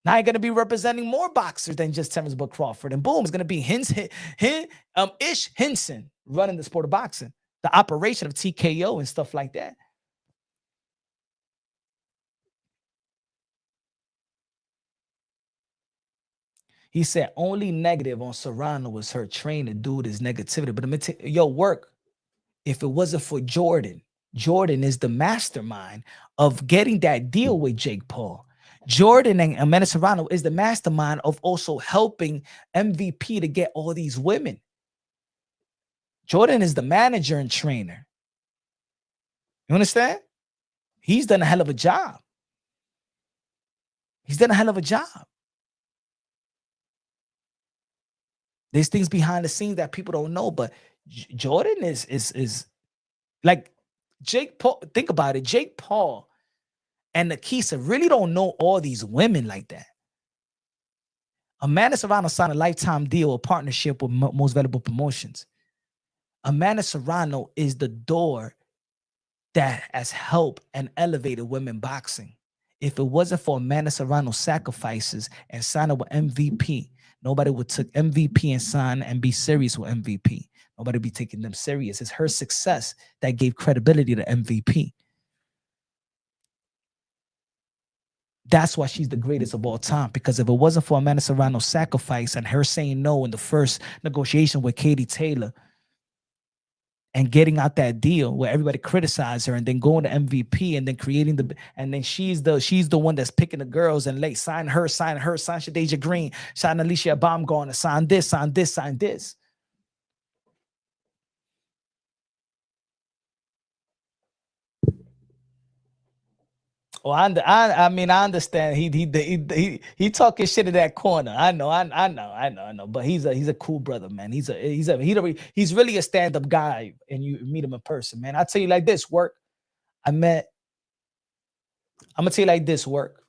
Now he's gonna be representing more boxers than just Terrence Bud Crawford. And boom, it's gonna be Ish Henson running the sport of boxing, the operation of TKO and stuff like that. He said only negative on Serrano was her trainer. Dude is negativity. But yo, work. If it wasn't for Jordan, Jordan is the mastermind of getting that deal with Jake Paul. Jordan and Amanda Serrano is the mastermind of also helping MVP to get all these women. Jordan is the manager and trainer. You understand? He's done a hell of a job. He's done a hell of a job. There's things behind the scenes that people don't know, but Jordan is like Jake Paul. Think about it. Jake Paul and Nakisa really don't know all these women like that. Amanda Serrano signed a lifetime deal or partnership with Most Valuable Promotions. Amanda Serrano is the door that has helped and elevated women boxing. If it wasn't for Amanda Serrano's sacrifices and signing with MVP, nobody would take MVP and sign and be serious with MVP. Nobody would be taking them serious. It's her success that gave credibility to MVP. That's why she's the greatest of all time. Because if it wasn't for Amanda Serrano's sacrifice and her saying no in the first negotiation with Katie Taylor and getting out that deal where everybody criticized her and then going to MVP and then creating and then she's the one that's picking the girls and like sign Shadeja Green, sign Alicia Baumgartner, sign this, sign this, sign this. Well, I mean, I understand. He talking shit in that corner. I know. But he's a cool brother, man. He's really a stand-up guy, and you meet him in person, man. I tell you like this, work. I'm gonna tell you like this, work.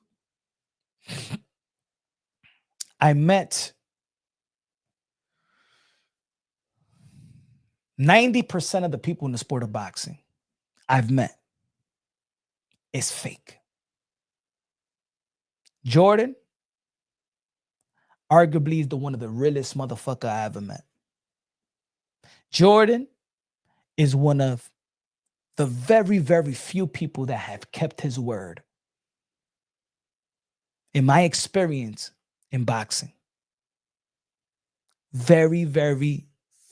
I met 90% of the people in the sport of boxing I've met. It's fake. Jordan, arguably, is one of the realest motherfucker I ever met. Jordan is one of the very, very few people that have kept his word. In my experience in boxing, very, very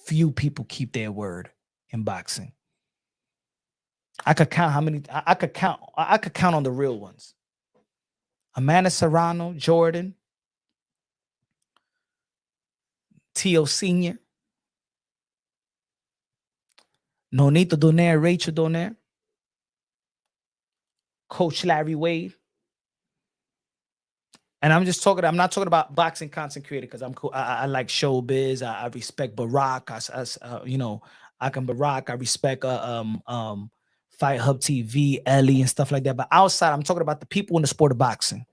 few people keep their word in boxing. I could count how many. I could count on the real ones. Amanda Serrano, Jordan, Tio Sr., Nonito Donaire, Rachel Donaire, Coach Larry Wade. And I'm not talking about boxing content creator because I'm cool. I like showbiz. I respect Barack. I can Barack. I respect Fight Hub TV, Ellie, and stuff like that. But outside, I'm talking about the people in the sport of boxing.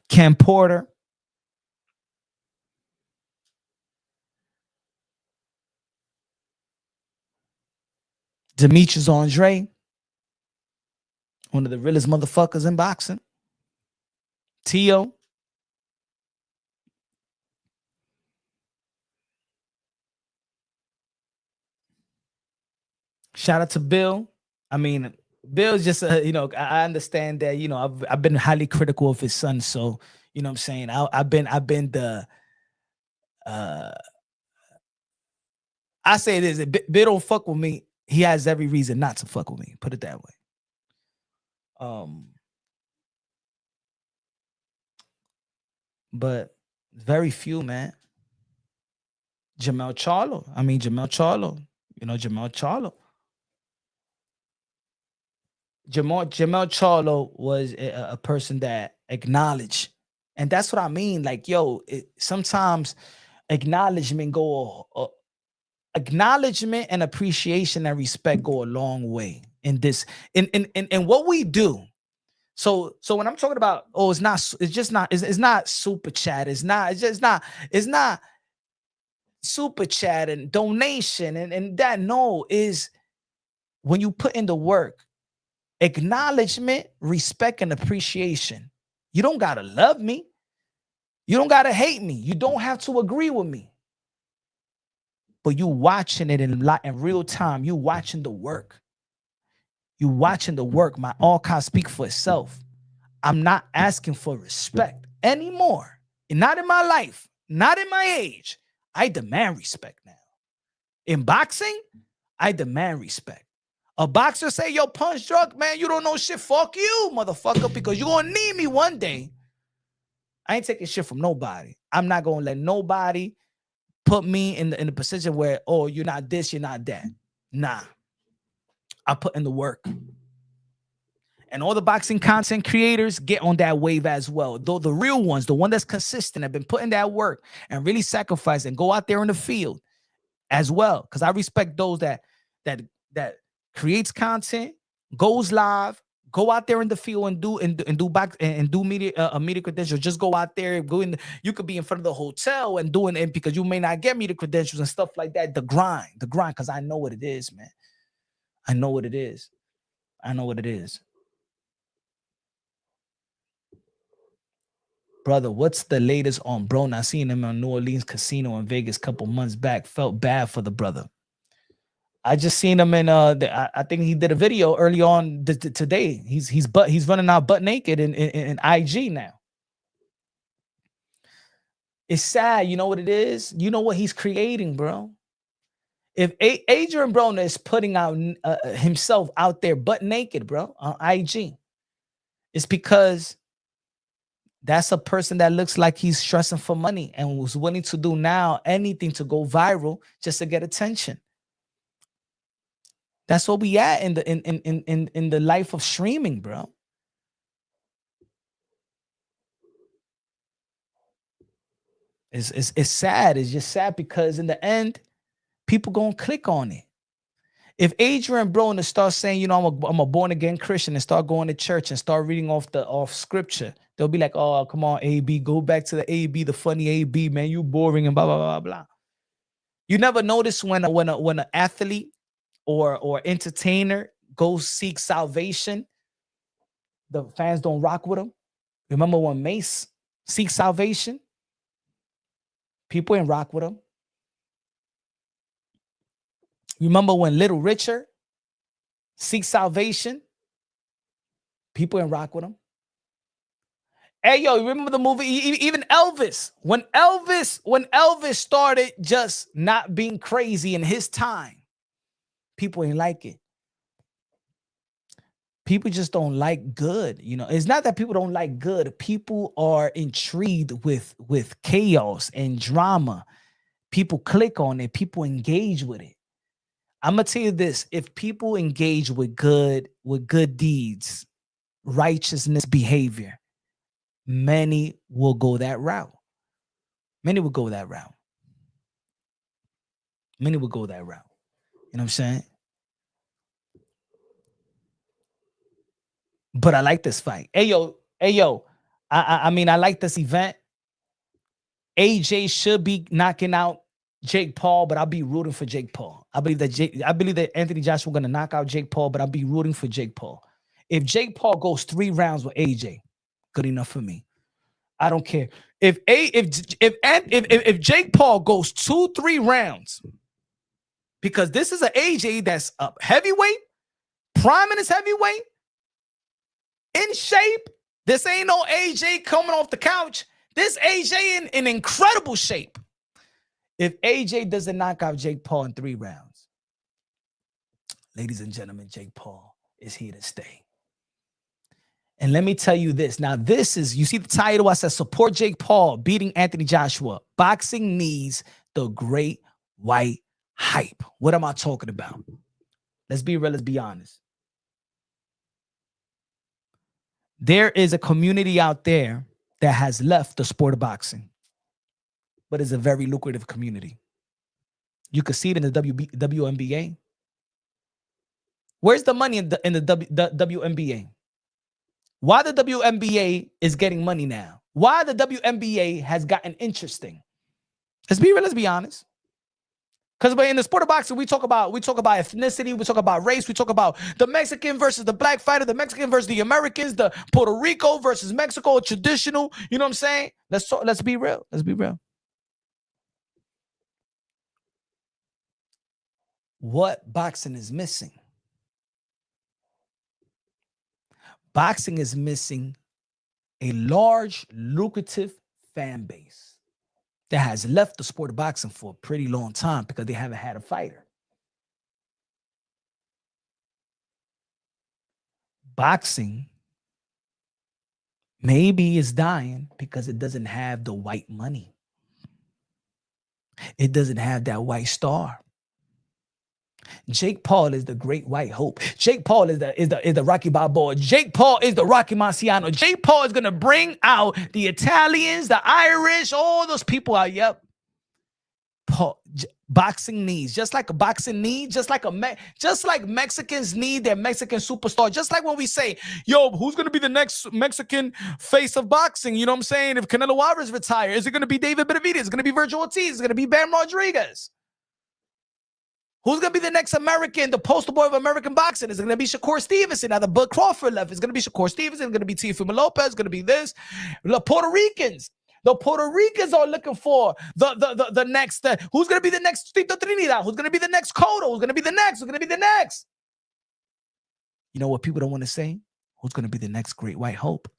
Cam Porter, Demetrius Andre, one of the realest motherfuckers in boxing. Tio. Shout out to Bill. I mean, Bill's just, I understand that, I've been highly critical of his son. So, you know what I'm saying? I've been the I say this: if Bill don't fuck with me, he has every reason not to fuck with me. Put it that way. But very few, man. Jamel Charlo. Jamel Charlo. You know, Jamel Charlo. Jamel Charlo was a person that acknowledged. And that's what I mean. Like, yo, sometimes acknowledgement and appreciation and respect go a long way in this, in what we do. So when I'm talking about, it's not super chat. It's not super chat and donation and that. No, is when you put in the work, acknowledgement, respect, and appreciation. You don't gotta love me. You don't gotta hate me. You don't have to agree with me. But you watching it in real time. You watching the work. You watching the work. My archive speak for itself. I'm not asking for respect anymore. Not in my life. Not in my age. I demand respect now. In boxing, I demand respect. A boxer say, yo, Punch Drunk, man, you don't know shit. Fuck you, motherfucker, because you're going to need me one day. I ain't taking shit from nobody. I'm not going to let nobody put me in the position where, oh, you're not this, you're not that. Nah. I put in the work. And all the boxing content creators get on that wave as well. Though the real ones, the one that's consistent, have been putting that work and really sacrifice and go out there in the field as well. Because I respect those that creates content, goes live, go out there in the field and do media credentials. Just go out there, you could be in front of the hotel and doing it because you may not get media credentials and stuff like that. The grind, because I know what it is, man. I know what it is. Brother, what's the latest on Broner? I seen him on New Orleans Casino in Vegas a couple months back. Felt bad for the brother. I just seen him in I think he did a video early on today. He's running out butt naked in IG now. It's sad. You know what it is? You know what he's creating, bro. If Adrian Broner is putting out himself out there butt naked, bro, on IG, it's because that's a person that looks like he's stressing for money and was willing to do now anything to go viral just to get attention. That's what we at in the life of streaming, bro. It's sad. It's just sad because in the end, people gonna click on it. If Adrian Broner starts saying, you know, I'm a born again Christian and start going to church and start reading off scripture, they'll be like, oh, come on, AB, go back to the AB, the funny AB, man, you boring and blah blah blah blah. You never notice when an athlete or entertainer goes seek salvation, the fans don't rock with him. Remember when Mace seeks salvation? People ain't rock with him. Remember when Little Richard seeks salvation? People ain't rock with him. Hey, yo, you remember the movie? Even Elvis. When Elvis started just not being crazy in his time, people ain't like it. People just don't like good. You know, it's not that people don't like good. People are intrigued with chaos and drama. People click on it. People engage with it. I'm gonna tell you this: if people engage with good deeds, righteousness, behavior, many will go that route. Many will go that route. Many will go that route. You know what I'm saying? But I like this fight. Hey yo. I mean, I like this event. AJ should be knocking out Jake Paul, but I'll be rooting for Jake Paul. I believe that Anthony Joshua gonna knock out Jake Paul, but I'll be rooting for Jake Paul. If Jake Paul goes 3 rounds with AJ, good enough for me. I don't care. If Jake Paul goes 2-3 rounds, because this is an AJ that's up heavyweight, prime in his heavyweight, in shape. This ain't no AJ coming off the couch. This AJ in incredible shape. If AJ doesn't knock out Jake Paul in 3 rounds, ladies and gentlemen, Jake Paul is here to stay. And let me tell you this. Now, this is, you see the title, I said, support Jake Paul beating Anthony Joshua. Boxing needs the great white hype. What am I talking about? Let's be real, let's be honest. There is a community out there that has left the sport of boxing, but it's a very lucrative community. You can see it in the WNBA. Where's the money in the WNBA? Why the WNBA is getting money now? Why the WNBA has gotten interesting? Let's be real, let's be honest. Because in the sport of boxing, we talk about ethnicity, we talk about race, we talk about the Mexican versus the black fighter, the Mexican versus the Americans, the Puerto Rico versus Mexico, traditional. You know what I'm saying? Let's be real. Let's be real. What boxing is missing? Boxing is missing a large, lucrative fan base that has left the sport of boxing for a pretty long time because they haven't had a fighter. Boxing maybe is dying because it doesn't have the white money. It doesn't have that white star. Jake Paul is the great white hope. Jake Paul is the Rocky Balboa. Jake Paul is the Rocky Marciano. Jake Paul is gonna bring out the Italians, the Irish, all those people out. Yep. Boxing needs, just like Mexicans need their Mexican superstar. Just like when we say, yo, who's gonna be the next Mexican face of boxing? You know what I'm saying? If Canelo Alvarez retires, is it gonna be David Benavidez? Is it gonna be Virgil Ortiz? Is it gonna be Bam Rodriguez? Who's going to be the next American, the poster boy of American boxing? Is it going to be Shakur Stevenson? Now the Bud Crawford left. It's going to be Shakur Stevenson. It's going to be Teofimo Lopez. It's going to be this. The Puerto Ricans. The Puerto Ricans are looking for the next. Who's going to be the next Tito Trinidad? Who's going to be the next Cotto? Who's going to be the next? Who's going to be the next? You know what people don't want to say? Who's going to be the next great white hope?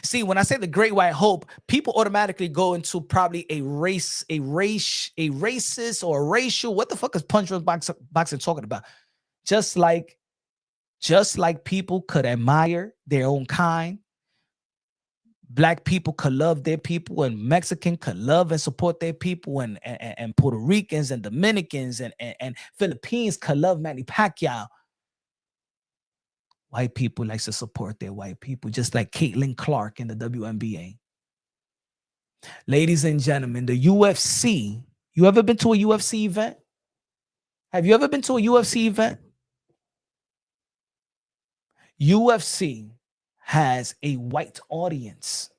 See, when I say the great white hope, people automatically go into probably a racist or a racial. What the fuck is punch boxing talking about? Just like people could admire their own kind, black people could love their people, and Mexican could love and support their people, and Puerto Ricans and Dominicans and Philippines could love Manny Pacquiao. White people like to support their white people, just like Caitlin Clark in the WNBA. Ladies and gentlemen, the UFC. You ever been to a UFC event? Have you ever been to a UFC event? UFC has a white audience.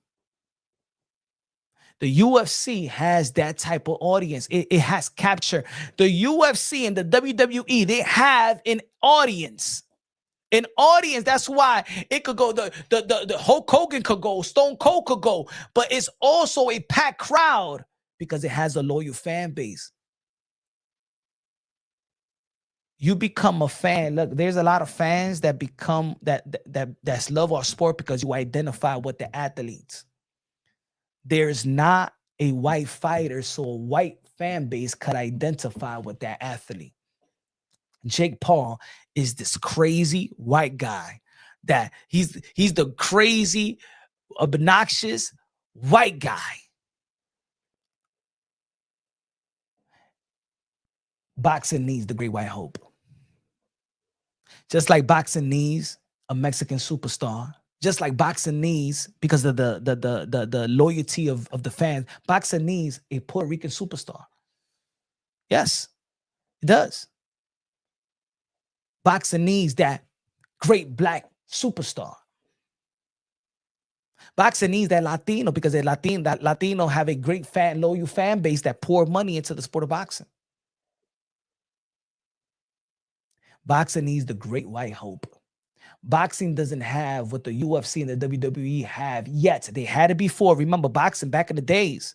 The UFC has that type of audience. It has captured. The UFC and the WWE, they have an audience. An audience. That's why it could go. The Hulk Hogan could go. Stone Cold could go. But it's also a packed crowd because it has a loyal fan base. You become a fan. Look, there's a lot of fans that become that's love our sport because you identify with the athletes. There's not a white fighter, so a white fan base could identify with that athlete. Jake Paul is this crazy white guy that he's the crazy, obnoxious white guy. Boxing needs the great white hope. Just like boxing needs a Mexican superstar, just like boxing needs, because of the loyalty of the fans, boxing needs a Puerto Rican superstar. Yes, it does. Boxing needs that great black superstar. Boxing needs that Latino because that Latino have a great loyal fan base that pour money into the sport of boxing. Boxing needs the great white hope. Boxing doesn't have what the UFC and the WWE have yet. They had it before. Remember, boxing back in the days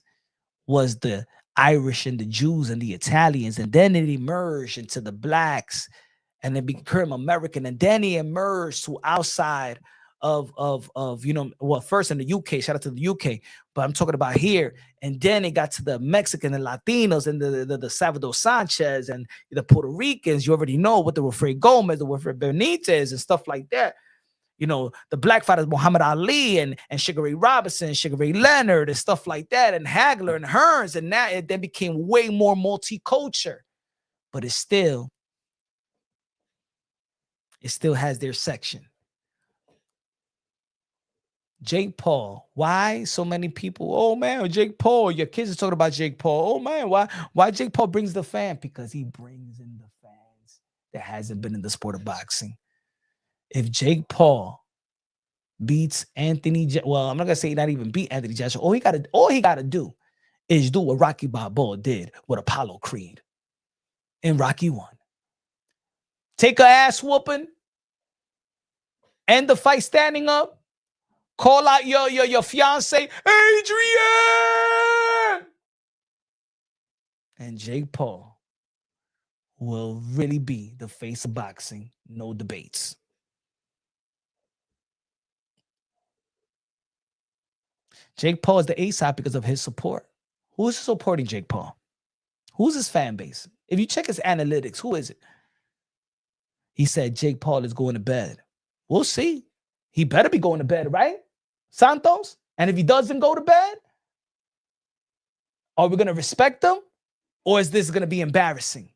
was the Irish and the Jews and the Italians, and then it emerged into the blacks, and it became American, and then it emerged to outside you know, well, first in the UK, shout out to the UK, but I'm talking about here. And then it got to the Mexican and Latinos and the Salvador Sanchez and the Puerto Ricans. You already know what the Wilfred Gomez, the Wilfred Benitez and stuff like that. You know, the black fighters, Muhammad Ali and Sugar Ray Robinson, Sugar Ray Leonard and stuff like that, and Hagler and Hearns. And now it then became way more multicultural, but it still has their section. Jake Paul. Why so many people? Oh man, Jake Paul. Your kids are talking about Jake Paul. Oh man, why Jake Paul brings the fan? Because he brings in the fans that hasn't been in the sport of boxing. If Jake Paul beats Anthony, well, I'm not gonna say not even beat Anthony Joshua. All he gotta do is do what Rocky Balboa did with Apollo Creed in Rocky 1. Take a ass whooping, end the fight standing up, call out your fiance, Adrian, and Jake Paul will really be the face of boxing. No debates. Jake Paul is the A-side because of his support. Who is supporting Jake Paul? Who's his fan base? If you check his analytics, who is it? He said Jake Paul is going to bed. We'll see. He better be going to bed, right, Santos? And if he doesn't go to bed, are we going to respect him? Or is this going to be embarrassing?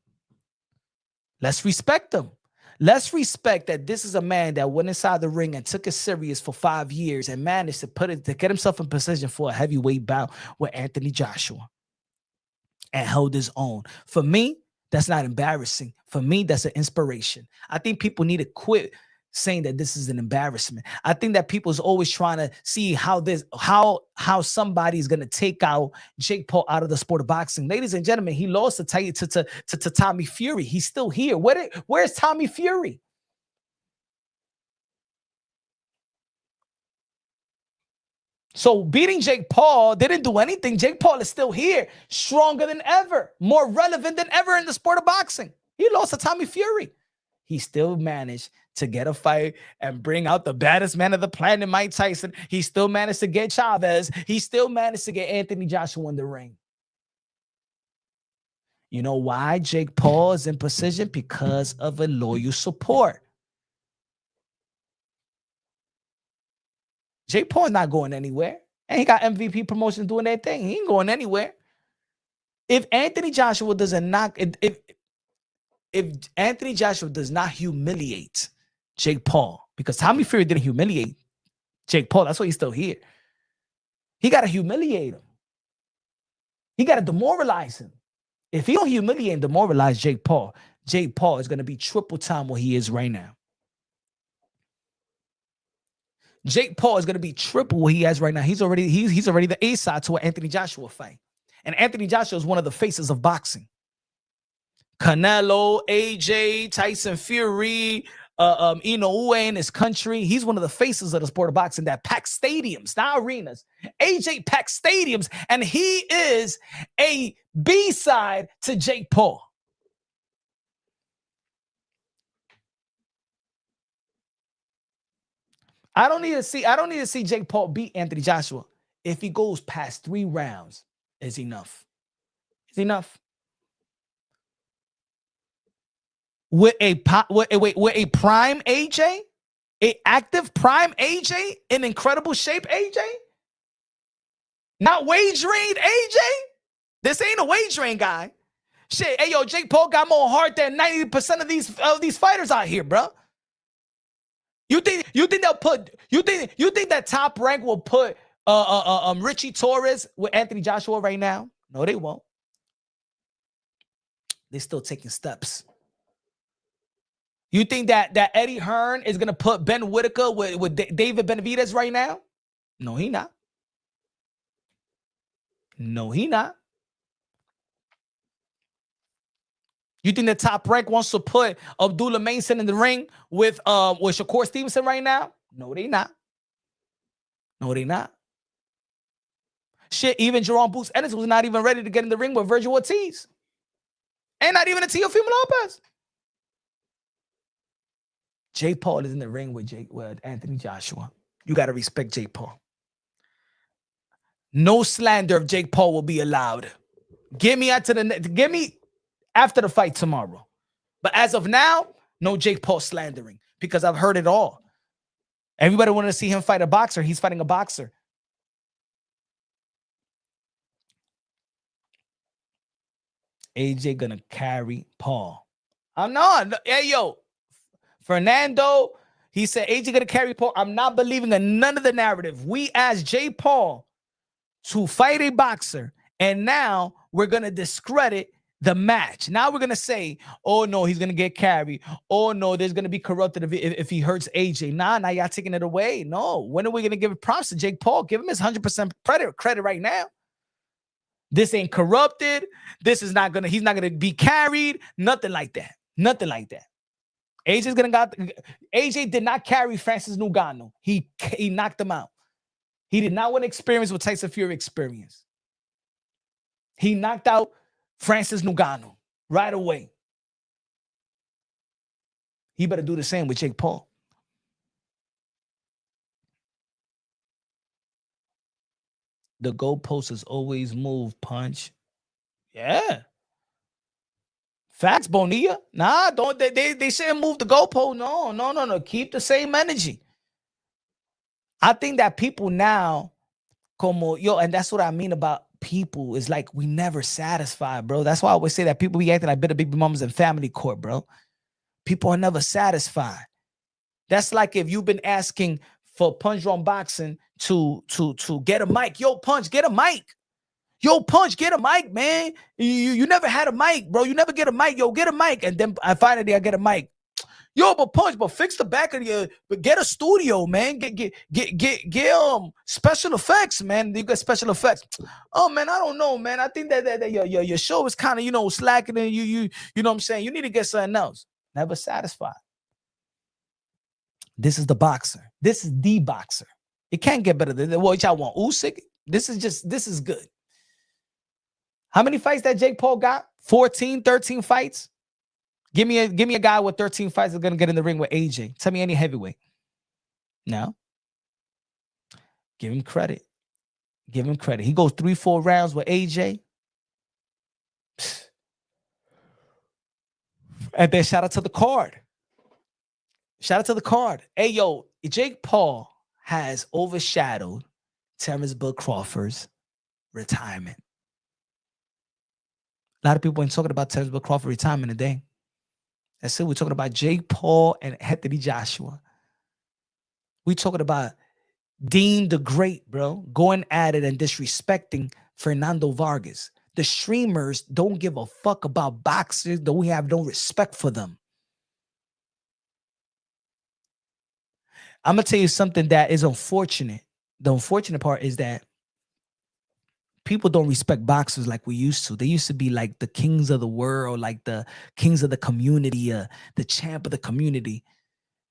Let's respect him. Let's respect that this is a man that went inside the ring and took it serious for 5 years and managed to get himself in position for a heavyweight bout with Anthony Joshua and held his own. For me, that's not embarrassing. For me, that's an inspiration. I think people need to quit saying that this is an embarrassment. I think that people's always trying to see how somebody's going to take out Jake Paul out of the sport of boxing. Ladies and gentlemen, he lost to Tommy Fury. He's still here. Where's Tommy Fury? So beating Jake Paul didn't do anything. Jake Paul is still here, stronger than ever, more relevant than ever in the sport of boxing. He lost to Tommy Fury. He still managed to get a fight and bring out the baddest man of the planet, Mike Tyson. He still managed to get Chavez. He still managed to get Anthony Joshua in the ring. You know why Jake Paul is in position? Because of a loyal support. Jake Paul's not going anywhere. And he got MVP promotions doing their thing. He ain't going anywhere. If Anthony Joshua doesn't knock, if Anthony Joshua does not humiliate Jake Paul, because Tommy Fury didn't humiliate Jake Paul, that's why he's still here. He got to humiliate him. He got to demoralize him. If he don't humiliate and demoralize Jake Paul is going to be triple time what he is right now. Jake Paul is going to be triple what he has right now. He's already the A-side to an Anthony Joshua fight. And Anthony Joshua is one of the faces of boxing. Canelo, AJ, Tyson Fury, Inoue in his country. He's one of the faces of the sport of boxing that packs stadiums, not arenas. AJ packs stadiums, and he is a B-side to Jake Paul. I don't need to see Jake Paul beat Anthony Joshua. If he goes past 3 rounds, is enough. It's enough. With a prime AJ, a active prime AJ, in incredible shape AJ, not wagering AJ. This ain't a wagering guy. Shit, hey yo, Jake Paul got more heart than 90% of these fighters out here, bro. You think they'll put? You think that Top Rank will put Richie Torres with Anthony Joshua right now? No, they won't. They're still taking steps. You think that Eddie Hearn is gonna put Ben Whitaker with David Benavidez right now? No, he not. No, he not. You think the Top Rank wants to put Abdullah Mason in the ring with Shakur Stevenson right now? No, they not. No, they not. Shit, even Jerome Boots Ennis was not even ready to get in the ring with Virgil Ortiz. And not even a Teofimo Lopez. Jake Paul is in the ring with Anthony Joshua. You got to respect Jake Paul. No slander of Jake Paul will be allowed. Give me after the fight tomorrow. But as of now, no Jake Paul slandering because I've heard it all. Everybody wanted to see him fight a boxer. He's fighting a boxer. AJ gonna carry Paul. I'm not. Hey, yo. Fernando, he said AJ gonna carry Paul. I'm not believing in none of the narrative. We asked Jake Paul to fight a boxer, and now we're gonna discredit the match. Now we're gonna say, oh no, he's gonna get carried. Oh no, there's gonna be corrupted if he hurts AJ. Now y'all taking it away. No, when are we gonna give props to Jake Paul? Give him his 100% credit right now. This ain't corrupted. He's not gonna be carried. Nothing like that. Nothing like that. AJ did not carry Francis Ngannou. He knocked him out. He did not want to experience what Tyson Fury experienced. He knocked out Francis Ngannou right away. He better do the same with Jake Paul. The goalpost is always move, Punch. Yeah. Facts, Bonilla. Nah, don't they shouldn't move the goalpost. No. Keep the same energy. I think that people now, and that's what I mean about people, is like we never satisfied, bro. That's why I always say that people be acting like bitter baby mamas in family court, bro. People are never satisfied. That's like if you've been asking for Punch Drunk Boxing to get a mic. Yo, Punch, get a mic. Yo, Punch, get a mic, man. You never had a mic, bro. You never get a mic. Yo, get a mic. And then finally I get a mic. Yo, but Punch, but fix the back of your, but get a studio, man. Get special effects, man. You got special effects. Oh man, I don't know, man. I think that your show is kind of, slacking, and you know what I'm saying. You need to get something else. Never satisfied. This is the boxer. This is the boxer. It can't get better than what y'all want. Usyk. This is good. How many fights that Jake Paul got? 14, 13 fights. Give me a guy with 13 fights that's gonna get in the ring with AJ. Tell me any heavyweight. No. Give him credit. Give him credit. He goes 3-4 rounds with AJ. And then shout out to the card. Shout out to the card. Hey, yo, Jake Paul has overshadowed Terrence Bud Crawford's retirement. A lot of people ain't talking about Terrence Bud Crawford retirement today. That's it. We're talking about Jake Paul and Anthony Joshua. We're talking about Dean the Great, bro, going at it and disrespecting Fernando Vargas. The streamers don't give a fuck about boxers, though we have no respect for them. I'm going to tell you something that is unfortunate. The unfortunate part is that people don't respect boxers like we used to. They used to be like the kings of the world, like the kings of the community, the champ of the community.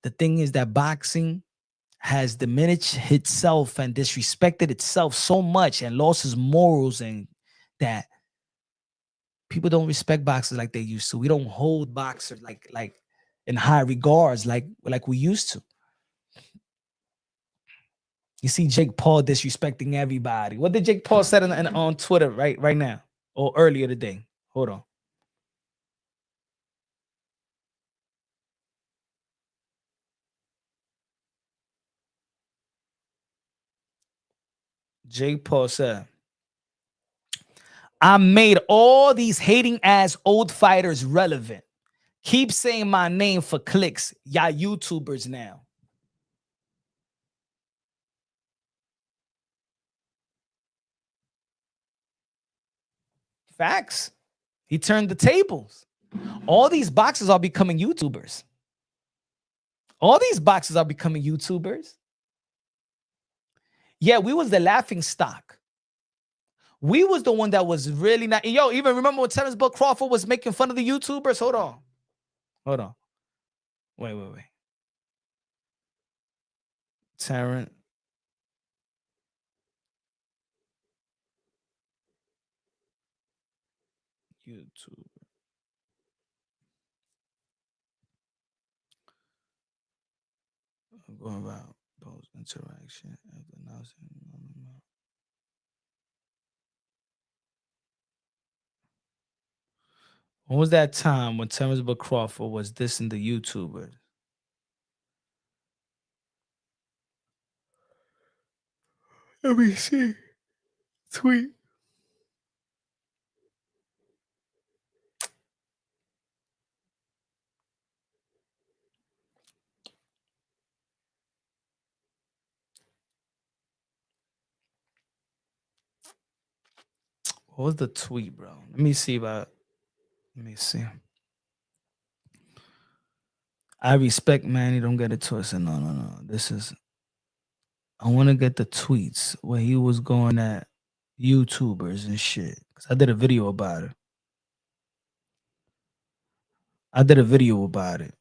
The thing is that boxing has diminished itself and disrespected itself so much and lost its morals, and that people don't respect boxers like they used to. We don't hold boxers like in high regards like we used to. You see Jake Paul disrespecting everybody. What did Jake Paul say on Twitter right now or earlier today? Hold on. Jake Paul said, I made all these hating ass old fighters relevant. Keep saying my name for clicks. Y'all YouTubers now. Facts. He turned the tables. All these boxers are becoming YouTubers. All these boxers are becoming YouTubers. Yeah, we was the laughing stock. We was the one that was really not. Yo, even remember when Terrence Bud Crawford was making fun of the YouTubers? Hold on. Wait. Terrence. YouTube. Going about post interaction after announcing. When was that time when Terrence Bud Crawford was dissing the YouTubers? Let me see. Tweet. What was the tweet, bro? Let me see about. Let me see. I respect Manny. Don't get it twisted. No. This is. I want to get the tweets where he was going at YouTubers and shit. Cause I did a video about it.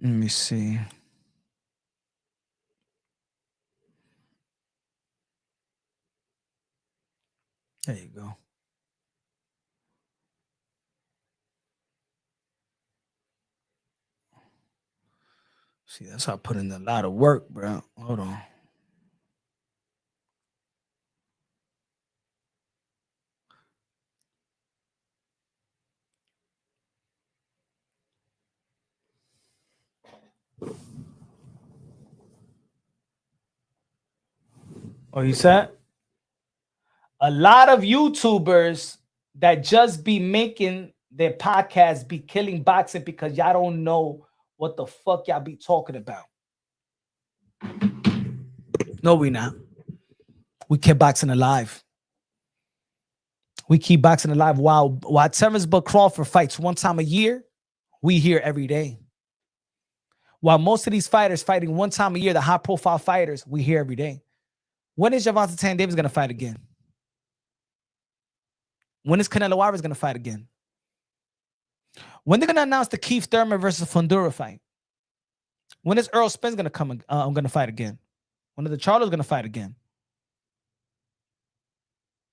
Let me see. There you go. See, that's how I put in a lot of work, bro. Hold on. Oh, you said? A lot of YouTubers that just be making their podcasts be killing boxing because y'all don't know what the fuck y'all be talking about. No, we not. We keep boxing alive. We keep boxing alive. While Terrence Bud Crawford fights one time a year, we here every day. While most of these fighters fighting one time a year, the high-profile fighters, we here every day. When is Gervonta Tank Davis going to fight again? When is Canelo Alvarez going to fight again? When they're going to announce the Keith Thurman versus Fundora fight? When is Earl Spence going to come? I'm going to fight again. When is the Charlo's going to fight again?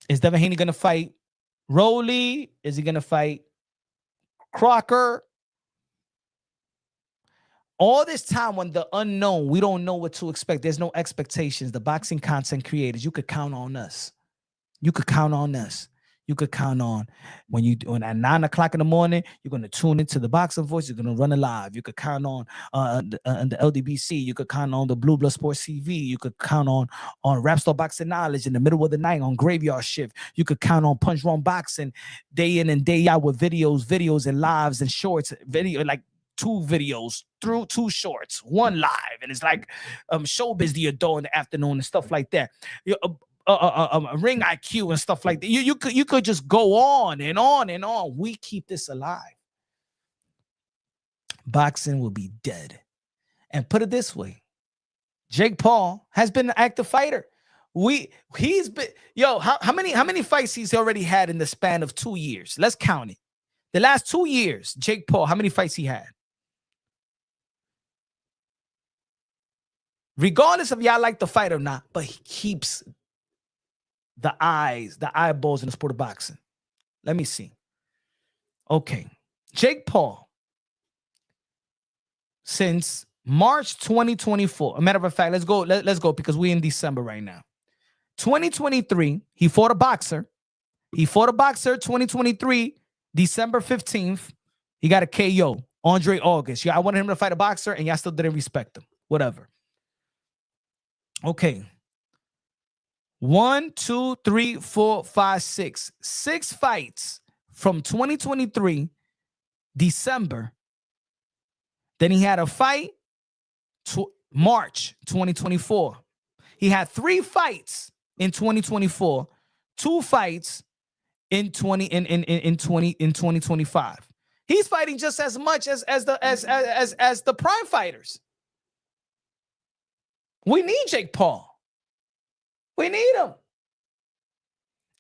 Is Devin Haney going to fight Rowley? Is he going to fight Crocker? All this time when the unknown, we don't know what to expect. There's no expectations. The boxing content creators, you could count on us. You could count on us. You could count on when at 9 o'clock in the morning, you're going to tune into the Boxing Voice. You're going to run it live. You could count on the LDBC. You could count on the Blue Blood Sports TV. You could count on Rap Star Boxing Knowledge in the middle of the night on Graveyard Shift. You could count on Punch Wrong Boxing day in and day out with videos and lives and shorts, like 2 videos through 2 shorts, 1 live, and it's like Showbiz the Adore in the afternoon and stuff like that. Ring IQ and stuff like that. You could just go on and on and on. We keep this alive. Boxing will be dead. And put it this way, Jake Paul has been an active fighter. He's been how many fights he's already had in the span of 2 years? Let's count it. The last 2 years, Jake Paul, how many fights he had? Regardless of y'all like the fight or not, but he keeps the eyeballs in the sport of boxing. Let me see. Okay. Jake Paul, since March 2024. A matter of fact, let's go because we're in December right now. 2023, he fought a boxer. 2023, December 15th. He got a KO. Andre August. Yeah, I wanted him to fight a boxer, and y'all still didn't respect him. Whatever. Okay. 1, 2, 3, 4, 5, 6. 6 fights from 2023, December. Then he had a fight March 2024. He had 3 fights in 2024, 2 fights in 2025. He's fighting just as much as the prime fighters. We need Jake Paul. We need him.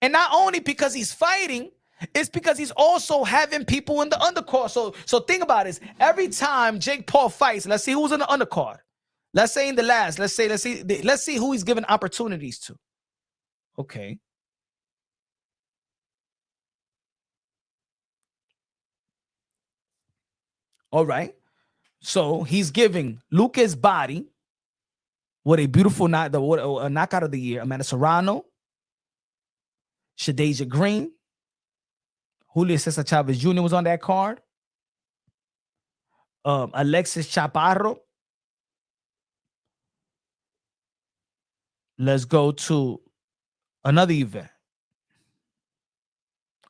And not only because he's fighting, it's because he's also having people in the undercard. So think about this. Every time Jake Paul fights, let's see who's in the undercard. Let's say in the last, let's see who he's given opportunities to. Okay. All right. So he's giving Lucas Body what a beautiful knockout of the year. Amanda Serrano, Shadeja Green, Julio Cesar Chavez Jr. was on that card. Alexis Chaparro. Let's go to another event.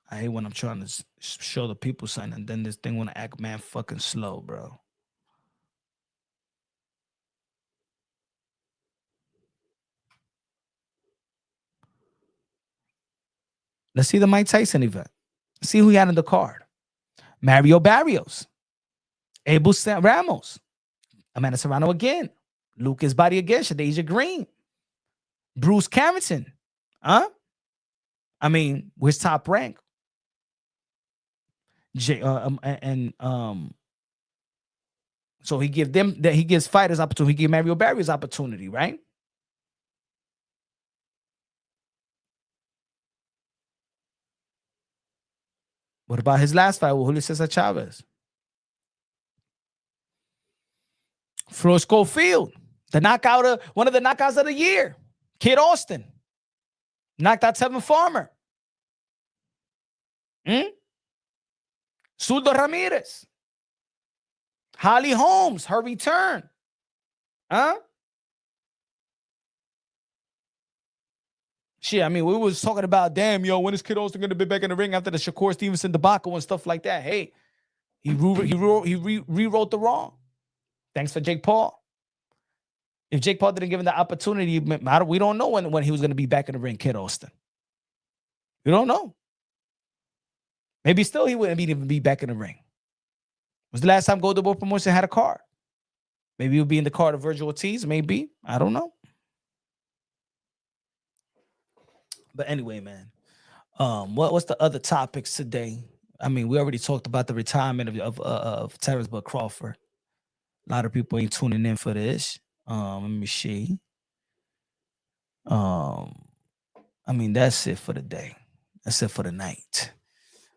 I hate when I'm trying to show the people something and then this thing want to act man fucking slow, bro. Let's see the Mike Tyson event. See who he had in the card. Mario Barrios, Abel Ramos, Amanda Serrano again, Lucas Body again, Shadeja Green, Bruce Carrington. Huh? I mean, where's top rank? So he gives fighters opportunity. He gives Mario Barrios opportunity, right? What about his last fight with Julio Cesar Chavez? Floyd Schofield, one of the knockouts of the year. Kid Austin knocked out Tevin Farmer. Zurdo Ramirez. Holly Holmes, her return. Huh? Shit, I mean, we was talking about, damn, yo, when is Kid Austin going to be back in the ring after the Shakur Stevenson debacle and stuff like that? Hey, he rewrote the wrong. Thanks for Jake Paul. If Jake Paul didn't give him the opportunity, we don't know when he was going to be back in the ring, Kid Austin. We don't know. Maybe still he wouldn't even be back in the ring. Was the last time Golden Boy Promotion had a card? Maybe he would be in the card of Virgil Ortiz. Maybe. I don't know. But anyway, man, what's the other topics today? I mean, we already talked about the retirement of Terrence Bud Crawford. A lot of people ain't tuning in for this. Let me see. I mean, that's it for the day. That's it for the night.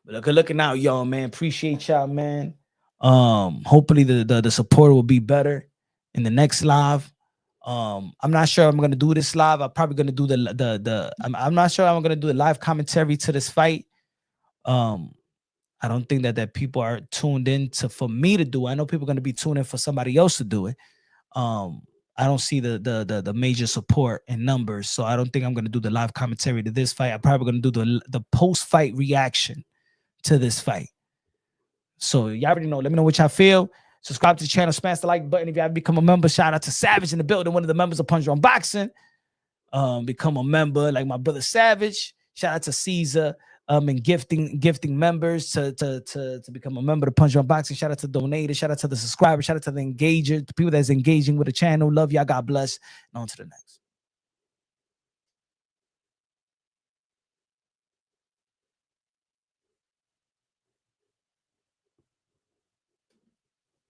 But looking out, y'all, man. Appreciate y'all, man. Hopefully the support will be better in the next live. I'm not sure I'm gonna do this live. I'm probably gonna do I'm not sure I'm gonna do the live commentary to this fight. I don't think that people are tuned in for me to do it. I know people are gonna be tuned in for somebody else to do it. I don't see the major support in numbers, so I don't think I'm gonna do the live commentary to this fight. I'm probably gonna do the post-fight reaction to this fight. So y'all already know. Let me know what y'all feel. Subscribe to the channel, smash the like button if you haven't become a member. Shout out to Savage in the building, one of the members of Punch Drunk Boxing. Become a member like my brother Savage. Shout out to Caesar and gifting members to become a member of Punch Drunk Boxing. Shout out to donators. Shout out to the subscribers. Shout out to the engagers, the people that's engaging with the channel. Love y'all. God bless. And on to the next.